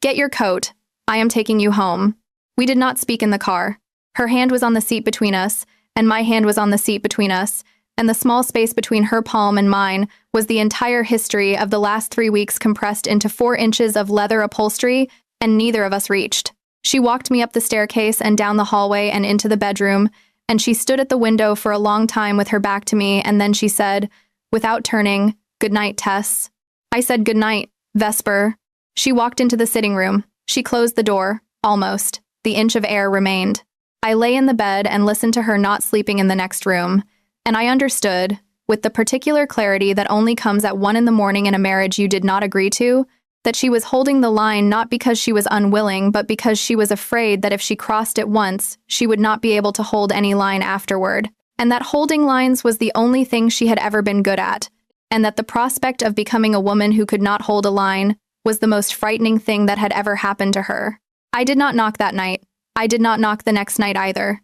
get your coat. I am taking you home. We did not speak in the car. Her hand was on the seat between us, and my hand was on the seat between us, and the small space between her palm and mine was the entire history of the last 3 weeks compressed into 4 inches of leather upholstery, and neither of us reached. She walked me up the staircase and down the hallway and into the bedroom, and she stood at the window for a long time with her back to me, and then she said, without turning, "Good night, Tess." I said, "Good night, Vesper." She walked into the sitting room. She closed the door, almost. The inch of air remained. I lay in the bed and listened to her not sleeping in the next room, and I understood, with the particular clarity that only comes at 1 in the morning in a marriage you did not agree to, that she was holding the line not because she was unwilling, but because she was afraid that if she crossed it once, she would not be able to hold any line afterward, and that holding lines was the only thing she had ever been good at, and that the prospect of becoming a woman who could not hold a line was the most frightening thing that had ever happened to her. I did not knock that night. I did not knock the next night either.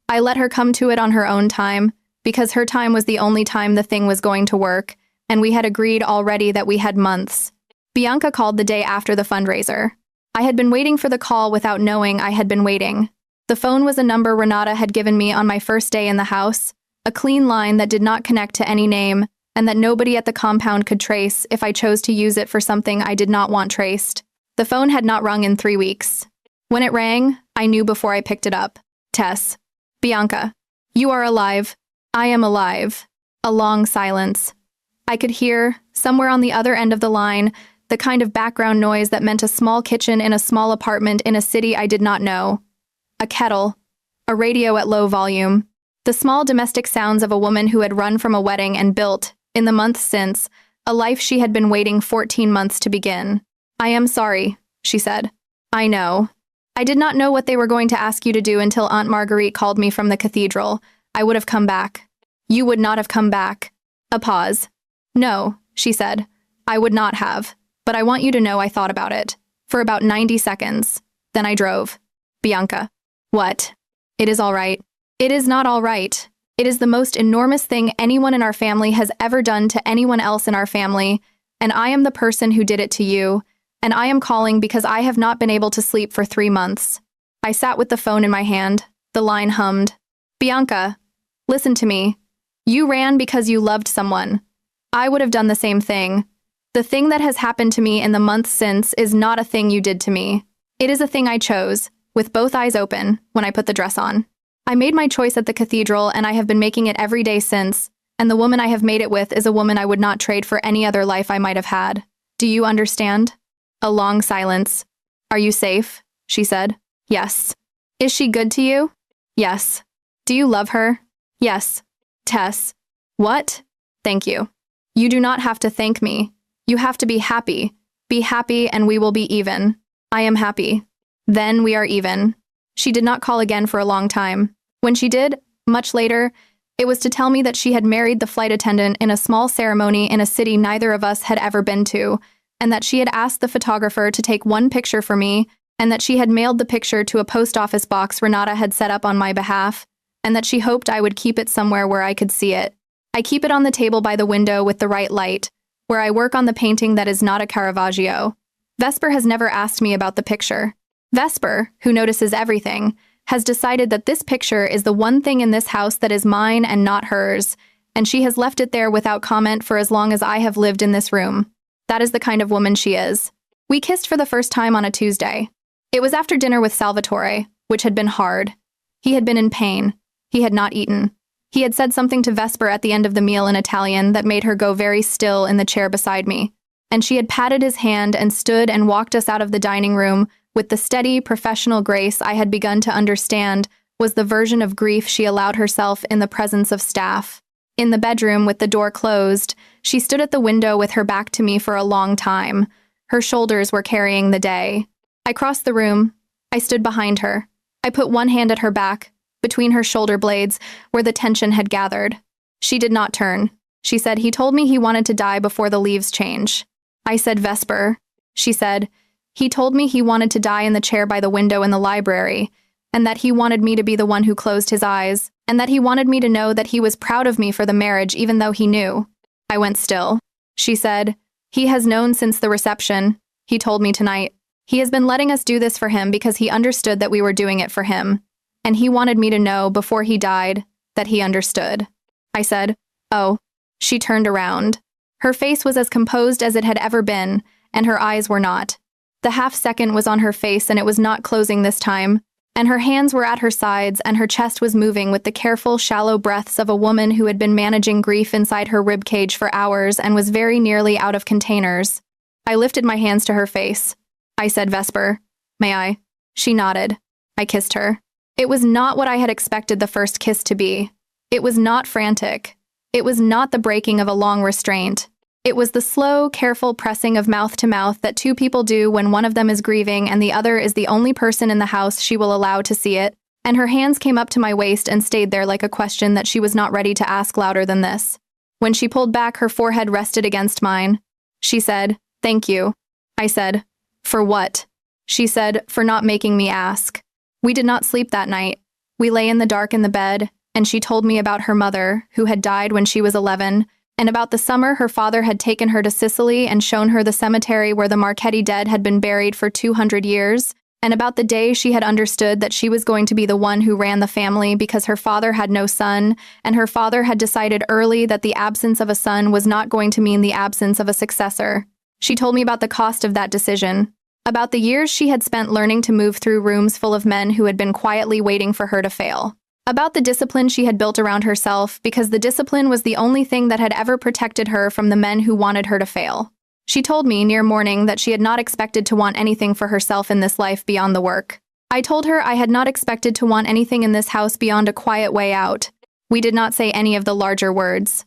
I let her come to it on her own time, because her time was the only time the thing was going to work, and we had agreed already that we had months. Bianca called the day after the fundraiser. I had been waiting for the call without knowing I had been waiting. The phone was a number Renata had given me on my first day in the house, a clean line that did not connect to any name, and that nobody at the compound could trace if I chose to use it for something I did not want traced. The phone had not rung in 3 weeks. When it rang, I knew before I picked it up. Tess. Bianca. You are alive. I am alive. A long silence. I could hear, somewhere on the other end of the line, the kind of background noise that meant a small kitchen in a small apartment in a city I did not know. A kettle. A radio at low volume. The small domestic sounds of a woman who had run from a wedding and built, in the months since, a life she had been waiting 14 months to begin. I am sorry, she said. I know. I did not know what they were going to ask you to do until Aunt Marguerite called me from the cathedral. I would have come back. You would not have come back. A pause. No, she said. I would not have. But I want you to know I thought about it. For about 90 seconds. Then I drove. Bianca. What? It is all right. It is not all right. It is the most enormous thing anyone in our family has ever done to anyone else in our family, and I am the person who did it to you, and I am calling because I have not been able to sleep for 3 months. I sat with the phone in my hand. The line hummed. Bianca, listen to me. You ran because you loved someone. I would have done the same thing. The thing that has happened to me in the months since is not a thing you did to me. It is a thing I chose, with both eyes open, when I put the dress on. I made my choice at the cathedral, and I have been making it every day since, and the woman I have made it with is a woman I would not trade for any other life I might have had. Do you understand? A long silence. Are you safe? She said. Yes. Is she good to you? Yes. Do you love her? Yes. Tess. What? Thank you. You do not have to thank me. You have to be happy. Be happy and we will be even. I am happy. Then we are even. She did not call again for a long time. When she did, much later, it was to tell me that she had married the flight attendant in a small ceremony in a city neither of us had ever been to, and that she had asked the photographer to take one picture for me, and that she had mailed the picture to a post office box Renata had set up on my behalf, and that she hoped I would keep it somewhere where I could see it. I keep it on the table by the window with the right light, where I work on the painting that is not a Caravaggio. Vesper has never asked me about the picture. Vesper, who notices everything, has decided that this picture is the one thing in this house that is mine and not hers, and she has left it there without comment for as long as I have lived in this room. That is the kind of woman she is. We kissed for the first time on a Tuesday. It was after dinner with Salvatore, which had been hard. He had been in pain. He had not eaten. He had said something to Vesper at the end of the meal in Italian that made her go very still in the chair beside me, and she had patted his hand and stood and walked us out of the dining room with the steady, professional grace I had begun to understand was the version of grief she allowed herself in the presence of staff. In the bedroom with the door closed, she stood at the window with her back to me for a long time. Her shoulders were carrying the day. I crossed the room. I stood behind her. I put one hand at her back, between her shoulder blades, where the tension had gathered. She did not turn. She said, "He told me he wanted to die before the leaves change." I said, "Vesper." She said, "He told me he wanted to die in the chair by the window in the library, and that he wanted me to be the one who closed his eyes, and that he wanted me to know that he was proud of me for the marriage even though he knew." I went still. She said, "He has known since the reception. He told me tonight. He has been letting us do this for him because he understood that we were doing it for him. And he wanted me to know before he died that he understood." I said, "Oh." She turned around. Her face was as composed as it had ever been, and her eyes were not. The half-second was on her face and it was not closing this time, and her hands were at her sides and her chest was moving with the careful, shallow breaths of a woman who had been managing grief inside her ribcage for hours and was very nearly out of containers. I lifted my hands to her face. I said, "Vesper, may I?" She nodded. I kissed her. It was not what I had expected the first kiss to be. It was not frantic. It was not the breaking of a long restraint. It was the slow, careful pressing of mouth to mouth that two people do when one of them is grieving and the other is the only person in the house she will allow to see it, and her hands came up to my waist and stayed there like a question that she was not ready to ask louder than this. When she pulled back, her forehead rested against mine. She said, "Thank you." I said, "For what?" She said, "For not making me ask." We did not sleep that night. We lay in the dark in the bed, and she told me about her mother, who had died when she was 11, and about the summer her father had taken her to Sicily and shown her the cemetery where the Marchetti dead had been buried for 200 years, and about the day she had understood that she was going to be the one who ran the family because her father had no son, and her father had decided early that the absence of a son was not going to mean the absence of a successor. She told me about the cost of that decision, about the years she had spent learning to move through rooms full of men who had been quietly waiting for her to fail. About the discipline she had built around herself, because the discipline was the only thing that had ever protected her from the men who wanted her to fail. She told me near morning that she had not expected to want anything for herself in this life beyond the work. I told her I had not expected to want anything in this house beyond a quiet way out. We did not say any of the larger words.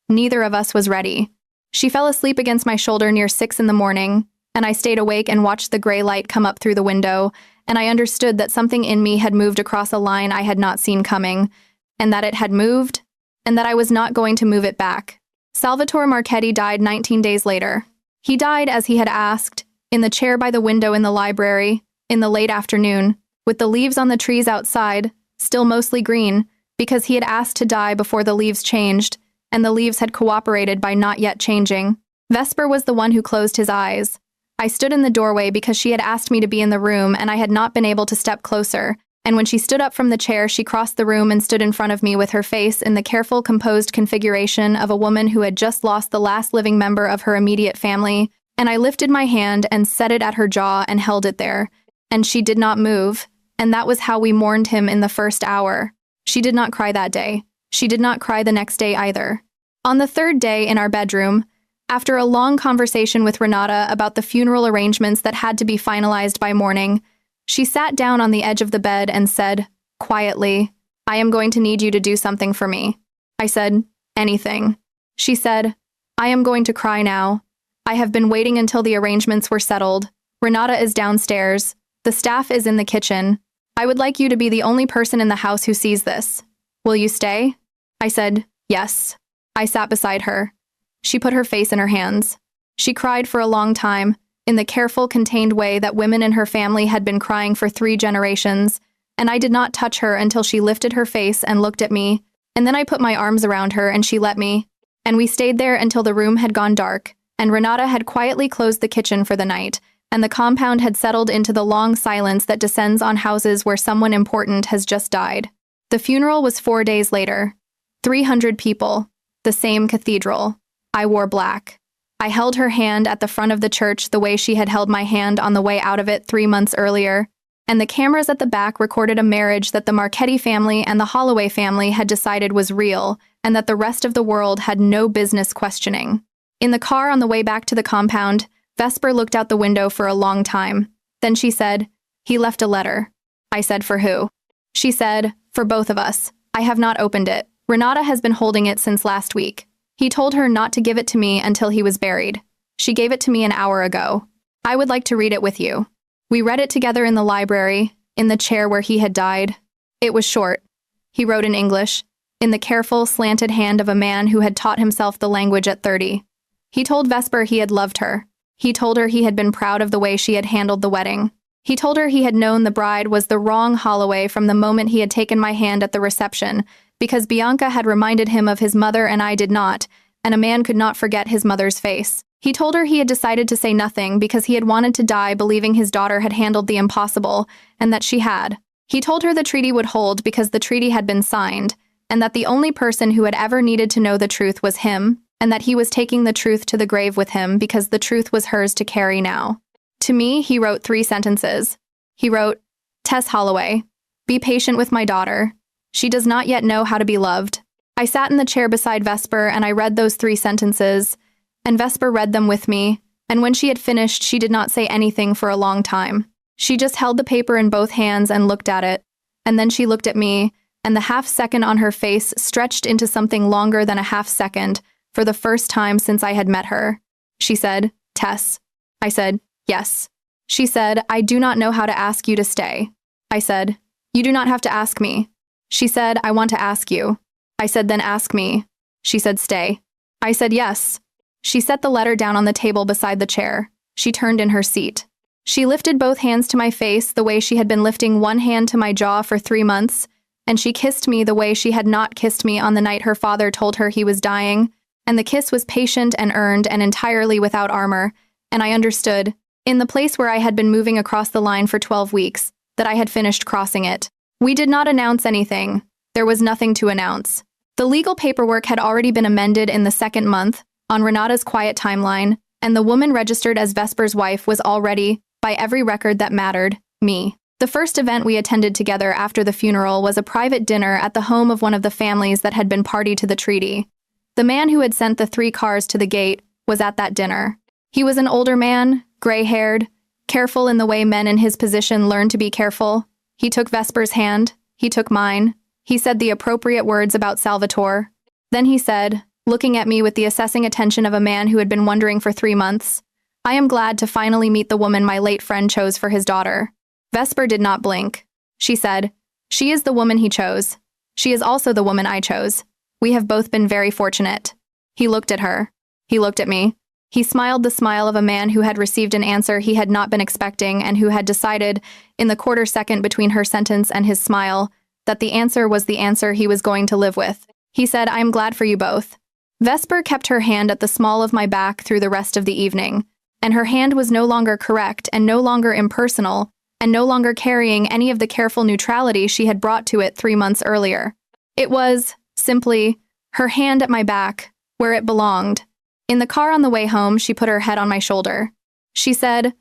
Neither of us was ready. She fell asleep against my shoulder near 6 in the morning, and I stayed awake and watched the gray light come up through the window, and I understood that something in me had moved across a line I had not seen coming, and that it had moved, and that I was not going to move it back. Salvatore Marchetti died 19 days later. He died as he had asked, in the chair by the window in the library, in the late afternoon, with the leaves on the trees outside, still mostly green, because he had asked to die before the leaves changed, and the leaves had cooperated by not yet changing. Vesper was the one who closed his eyes. I stood in the doorway because she had asked me to be in the room and I had not been able to step closer, and when she stood up from the chair, she crossed the room and stood in front of me with her face in the careful, composed configuration of a woman who had just lost the last living member of her immediate family, and I lifted my hand and set it at her jaw and held it there, and she did not move, and that was how we mourned him in the first hour. She did not cry that day. She did not cry the next day either. On the third day in our bedroom, after a long conversation with Renata about the funeral arrangements that had to be finalized by morning, she sat down on the edge of the bed and said, quietly, "I am going to need you to do something for me." I said, "Anything." She said, "I am going to cry now. I have been waiting until the arrangements were settled. Renata is downstairs. The staff is in the kitchen. I would like you to be the only person in the house who sees this. Will you stay?" I said, "Yes." I sat beside her. She put her face in her hands. She cried for a long time, in the careful, contained way that women in her family had been crying for 3 generations, and I did not touch her until she lifted her face and looked at me, and then I put my arms around her and she let me, and we stayed there until the room had gone dark, and Renata had quietly closed the kitchen for the night, and the compound had settled into the long silence that descends on houses where someone important has just died. The funeral was 4 days later. 300 people. The same cathedral. I wore black. I held her hand at the front of the church the way she had held my hand on the way out of it 3 months earlier, and the cameras at the back recorded a marriage that the Marchetti family and the Holloway family had decided was real, and that the rest of the world had no business questioning. In the car on the way back to the compound, Vesper looked out the window for a long time. Then she said, "He left a letter." I said, "For who?" She said, "For both of us. I have not opened it. Renata has been holding it since last week. He told her not to give it to me until he was buried. She gave it to me an hour ago. I would like to read it with you." We read it together in the library, in the chair where he had died. It was short. He wrote in English, in the careful, slanted hand of a man who had taught himself the language at 30. He told Vesper he had loved her. He told her he had been proud of the way she had handled the wedding. He told her he had known the bride was the wrong Holloway from the moment he had taken my hand at the reception, because Bianca had reminded him of his mother and I did not, and a man could not forget his mother's face. He told her he had decided to say nothing because he had wanted to die believing his daughter had handled the impossible, and that she had. He told her the treaty would hold because the treaty had been signed, and that the only person who had ever needed to know the truth was him, and that he was taking the truth to the grave with him because the truth was hers to carry now. To me, he wrote 3 sentences. He wrote, "Tess Holloway, be patient with my daughter. She does not yet know how to be loved." I sat in the chair beside Vesper and I read those 3 sentences, and Vesper read them with me, and when she had finished, she did not say anything for a long time. She just held the paper in both hands and looked at it, and then she looked at me, and the half-second on her face stretched into something longer than a half-second for the first time since I had met her. She said, "Tess." I said, "Yes." She said, "I do not know how to ask you to stay." I said, "You do not have to ask me." She said, "I want to ask you." I said, "Then ask me." She said, "Stay." I said, "Yes." She set the letter down on the table beside the chair. She turned in her seat. She lifted both hands to my face the way she had been lifting one hand to my jaw for 3 months, and she kissed me the way she had not kissed me on the night her father told her he was dying, and the kiss was patient and earned and entirely without armor, and I understood, in the place where I had been moving across the line for 12 weeks, that I had finished crossing it. We did not announce anything. There was nothing to announce. The legal paperwork had already been amended in the 2nd month, on Renata's quiet timeline, and the woman registered as Vesper's wife was already, by every record that mattered, me. The first event we attended together after the funeral was a private dinner at the home of one of the families that had been party to the treaty. The man who had sent the 3 cars to the gate was at that dinner. He was an older man, gray-haired, careful in the way men in his position learn to be careful. He took Vesper's hand. He took mine. He said the appropriate words about Salvatore. Then he said, looking at me with the assessing attention of a man who had been wondering for 3 months, "I am glad to finally meet the woman my late friend chose for his daughter." Vesper did not blink. She said, "She is the woman he chose. She is also the woman I chose. We have both been very fortunate." He looked at her. He looked at me. He smiled the smile of a man who had received an answer he had not been expecting and who had decided, in the quarter second between her sentence and his smile, that the answer was the answer he was going to live with. He said, "I am glad for you both." Vesper kept her hand at the small of my back through the rest of the evening, and her hand was no longer correct and no longer impersonal, and no longer carrying any of the careful neutrality she had brought to it 3 months earlier. It was, simply, her hand at my back, where it belonged. In the car on the way home, she put her head on my shoulder. She said,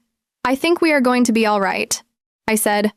"I think we are going to be all right." I said,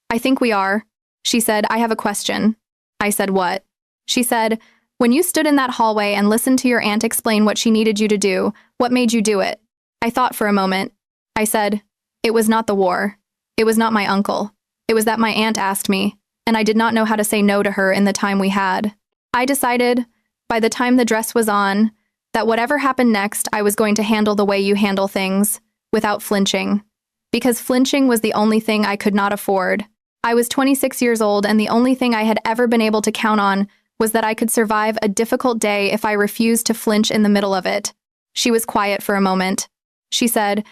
"I think we are." She said, "I have a question." I said, "What?" She said, "When you stood in that hallway and listened to your aunt explain what she needed you to do, what made you do it?" I thought for a moment. I said, "It was not the war. It was not my uncle. It was that my aunt asked me, and I did not know how to say no to her in the time we had. I decided, by the time the dress was on, that whatever happened next, I was going to handle the way you handle things, without flinching. Because flinching was the only thing I could not afford. I was 26 years old, and the only thing I had ever been able to count on was that I could survive a difficult day if I refused to flinch in the middle of it." She was quiet for a moment. She said,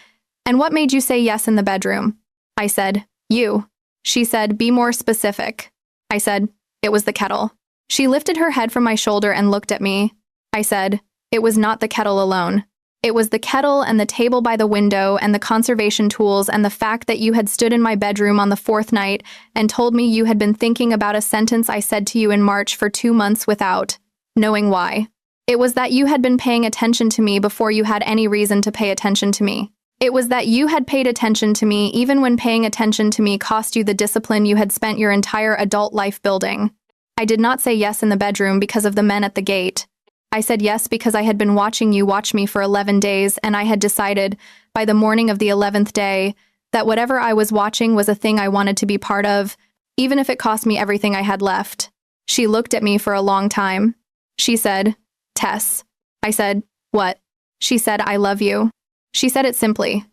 "And what made you say yes in the bedroom?" I said, "You." She said, "Be more specific." I said, "It was the kettle." She lifted her head from my shoulder and looked at me. I said, "It was not the kettle alone. It was the kettle and the table by the window and the conservation tools and the fact that you had stood in my bedroom on the 4th night and told me you had been thinking about a sentence I said to you in March for 2 months without knowing why. It was that you had been paying attention to me before you had any reason to pay attention to me. It was that you had paid attention to me even when paying attention to me cost you the discipline you had spent your entire adult life building. I did not say yes in the bedroom because of the men at the gate. I said yes because I had been watching you watch me for 11 days, and I had decided, by the morning of the 11th day, that whatever I was watching was a thing I wanted to be part of, even if it cost me everything I had left. She looked at me for a long time. She said, "Tess." I said, "What?" She said, "I love you." She said it simply,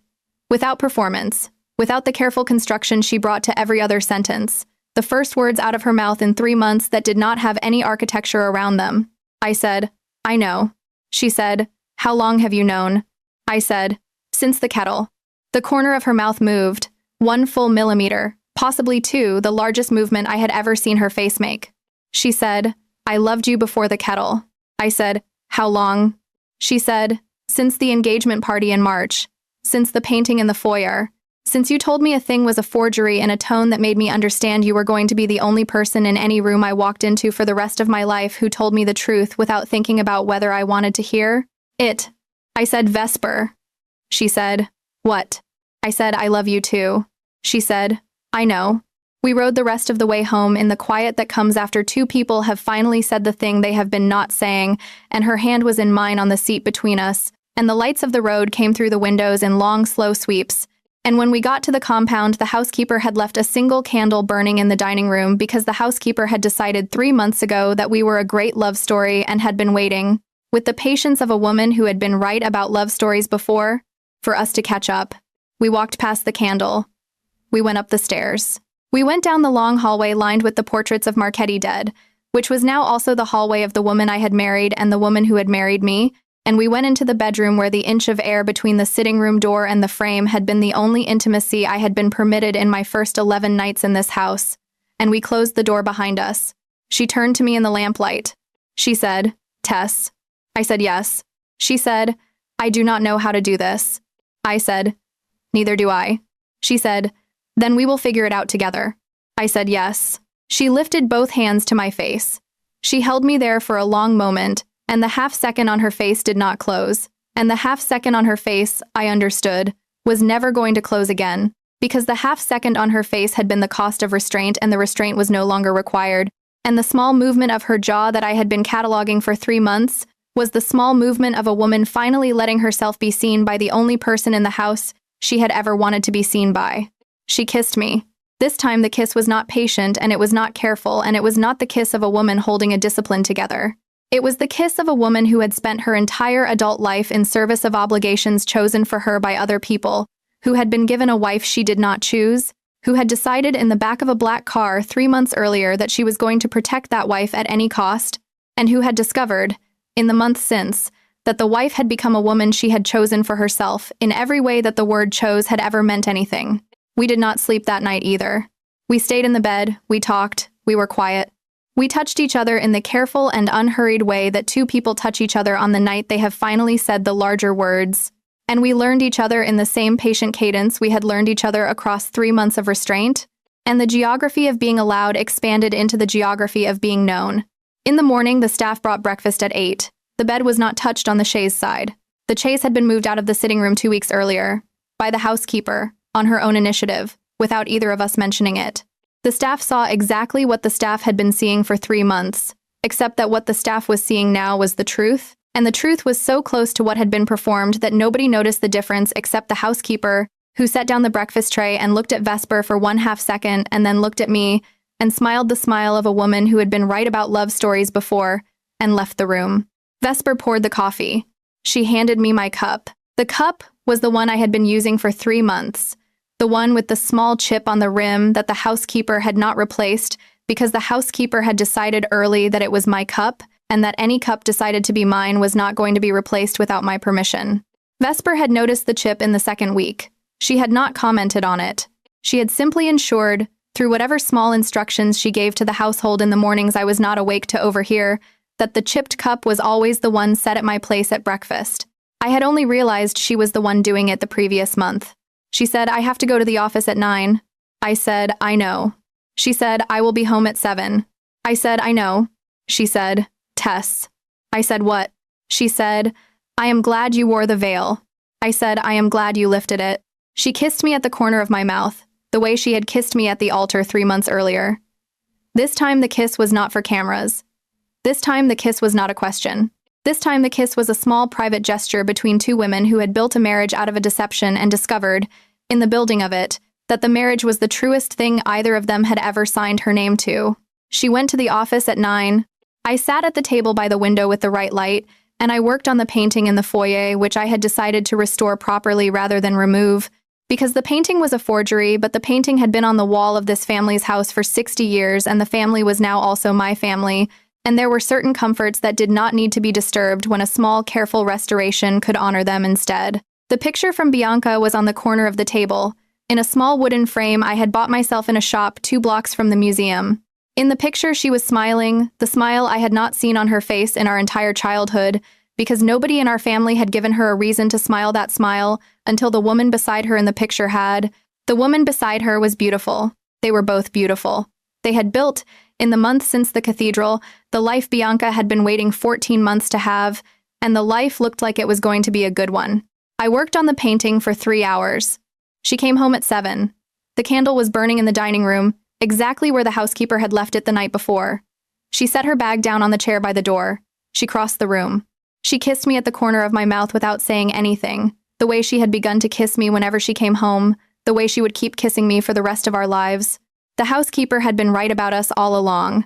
without performance, without the careful construction she brought to every other sentence. The first words out of her mouth in 3 months that did not have any architecture around them. I said, "I know." She said, "How long have you known?" I said, "Since the kettle." The corner of her mouth moved, 1 full millimeter, possibly 2, the largest movement I had ever seen her face make. She said, "I loved you before the kettle." I said, "How long?" She said, "Since the engagement party in March. Since the painting in the foyer. Since you told me a thing was a forgery in a tone that made me understand you were going to be the only person in any room I walked into for the rest of my life who told me the truth without thinking about whether I wanted to hear it." I said, "Vesper." She said, "What?" I said, "I love you too." She said, "I know." We rode the rest of the way home in the quiet that comes after 2 people have finally said the thing they have been not saying, and her hand was in mine on the seat between us, and the lights of the road came through the windows in long, slow sweeps. And when we got to the compound, the housekeeper had left a single candle burning in the dining room because the housekeeper had decided 3 months ago that we were a great love story and had been waiting, with the patience of a woman who had been right about love stories before, for us to catch up. We walked past the candle. We went up the stairs. We went down the long hallway lined with the portraits of Marchetti dead, which was now also the hallway of the woman I had married and the woman who had married me, and we went into the bedroom where the inch of air between the sitting room door and the frame had been the only intimacy I had been permitted in my first 11 nights in this house, and we closed the door behind us. She turned to me in the lamplight. She said, "Tess." I said, "Yes." She said, "I do not know how to do this." I said, "Neither do I." She said, "Then we will figure it out together." I said, "Yes." She lifted both hands to my face. She held me there for a long moment, and the half-second on her face did not close. And the half-second on her face, I understood, was never going to close again, because the half-second on her face had been the cost of restraint and the restraint was no longer required. And the small movement of her jaw that I had been cataloging for 3 months was the small movement of a woman finally letting herself be seen by the only person in the house she had ever wanted to be seen by. She kissed me. This time the kiss was not patient and it was not careful and it was not the kiss of a woman holding a discipline together. It was the kiss of a woman who had spent her entire adult life in service of obligations chosen for her by other people, who had been given a wife she did not choose, who had decided in the back of a black car 3 months earlier that she was going to protect that wife at any cost, and who had discovered, in the months since, that the wife had become a woman she had chosen for herself in every way that the word chose had ever meant anything. We did not sleep that night either. We stayed in the bed, we talked, we were quiet. We touched each other in the careful and unhurried way that 2 people touch each other on the night they have finally said the larger words. And we learned each other in the same patient cadence we had learned each other across 3 months of restraint, and the geography of being allowed expanded into the geography of being known. In the morning, the staff brought breakfast at 8. The bed was not touched on the chaise side. The chaise had been moved out of the sitting room 2 weeks earlier, by the housekeeper, on her own initiative, without either of us mentioning it. The staff saw exactly what the staff had been seeing for 3 months, except that what the staff was seeing now was the truth, and the truth was so close to what had been performed that nobody noticed the difference except the housekeeper, who set down the breakfast tray and looked at Vesper for 1/2 second and then looked at me and smiled the smile of a woman who had been right about love stories before and left the room. Vesper poured the coffee. She handed me my cup. The cup was the one I had been using for 3 months. The one with the small chip on the rim that the housekeeper had not replaced because the housekeeper had decided early that it was my cup and that any cup decided to be mine was not going to be replaced without my permission. Vesper had noticed the chip in the 2nd week. She had not commented on it. She had simply ensured, through whatever small instructions she gave to the household in the mornings I was not awake to overhear, that the chipped cup was always the one set at my place at breakfast. I had only realized she was the one doing it the previous month. She said, "I have to go to the office at 9. I said, "I know." She said, "I will be home at 7. I said, "I know." She said, "Tess." I said, "What?" She said, "I am glad you wore the veil." I said, "I am glad you lifted it." She kissed me at the corner of my mouth, the way she had kissed me at the altar 3 months earlier. This time the kiss was not for cameras. This time the kiss was not a question. This time the kiss was a small private gesture between 2 women who had built a marriage out of a deception and discovered, in the building of it, that the marriage was the truest thing either of them had ever signed her name to. She went to the office at 9. I sat at the table by the window with the right light, and I worked on the painting in the foyer, which I had decided to restore properly rather than remove, because the painting was a forgery, but the painting had been on the wall of this family's house for 60 years, and the family was now also my family, and there were certain comforts that did not need to be disturbed when a small, careful restoration could honor them instead. The picture from Bianca was on the corner of the table, in a small wooden frame I had bought myself in a shop 2 blocks from the museum. In the picture, she was smiling, the smile I had not seen on her face in our entire childhood, because nobody in our family had given her a reason to smile that smile until the woman beside her in the picture had. The woman beside her was beautiful. They were both beautiful. They had built, in the month since the cathedral, the life Bianca had been waiting 14 months to have, and the life looked like it was going to be a good one. I worked on the painting for 3 hours. She came home at 7. The candle was burning in the dining room, exactly where the housekeeper had left it the night before. She set her bag down on the chair by the door. She crossed the room. She kissed me at the corner of my mouth without saying anything, the way she had begun to kiss me whenever she came home, the way she would keep kissing me for the rest of our lives. The housekeeper had been right about us all along.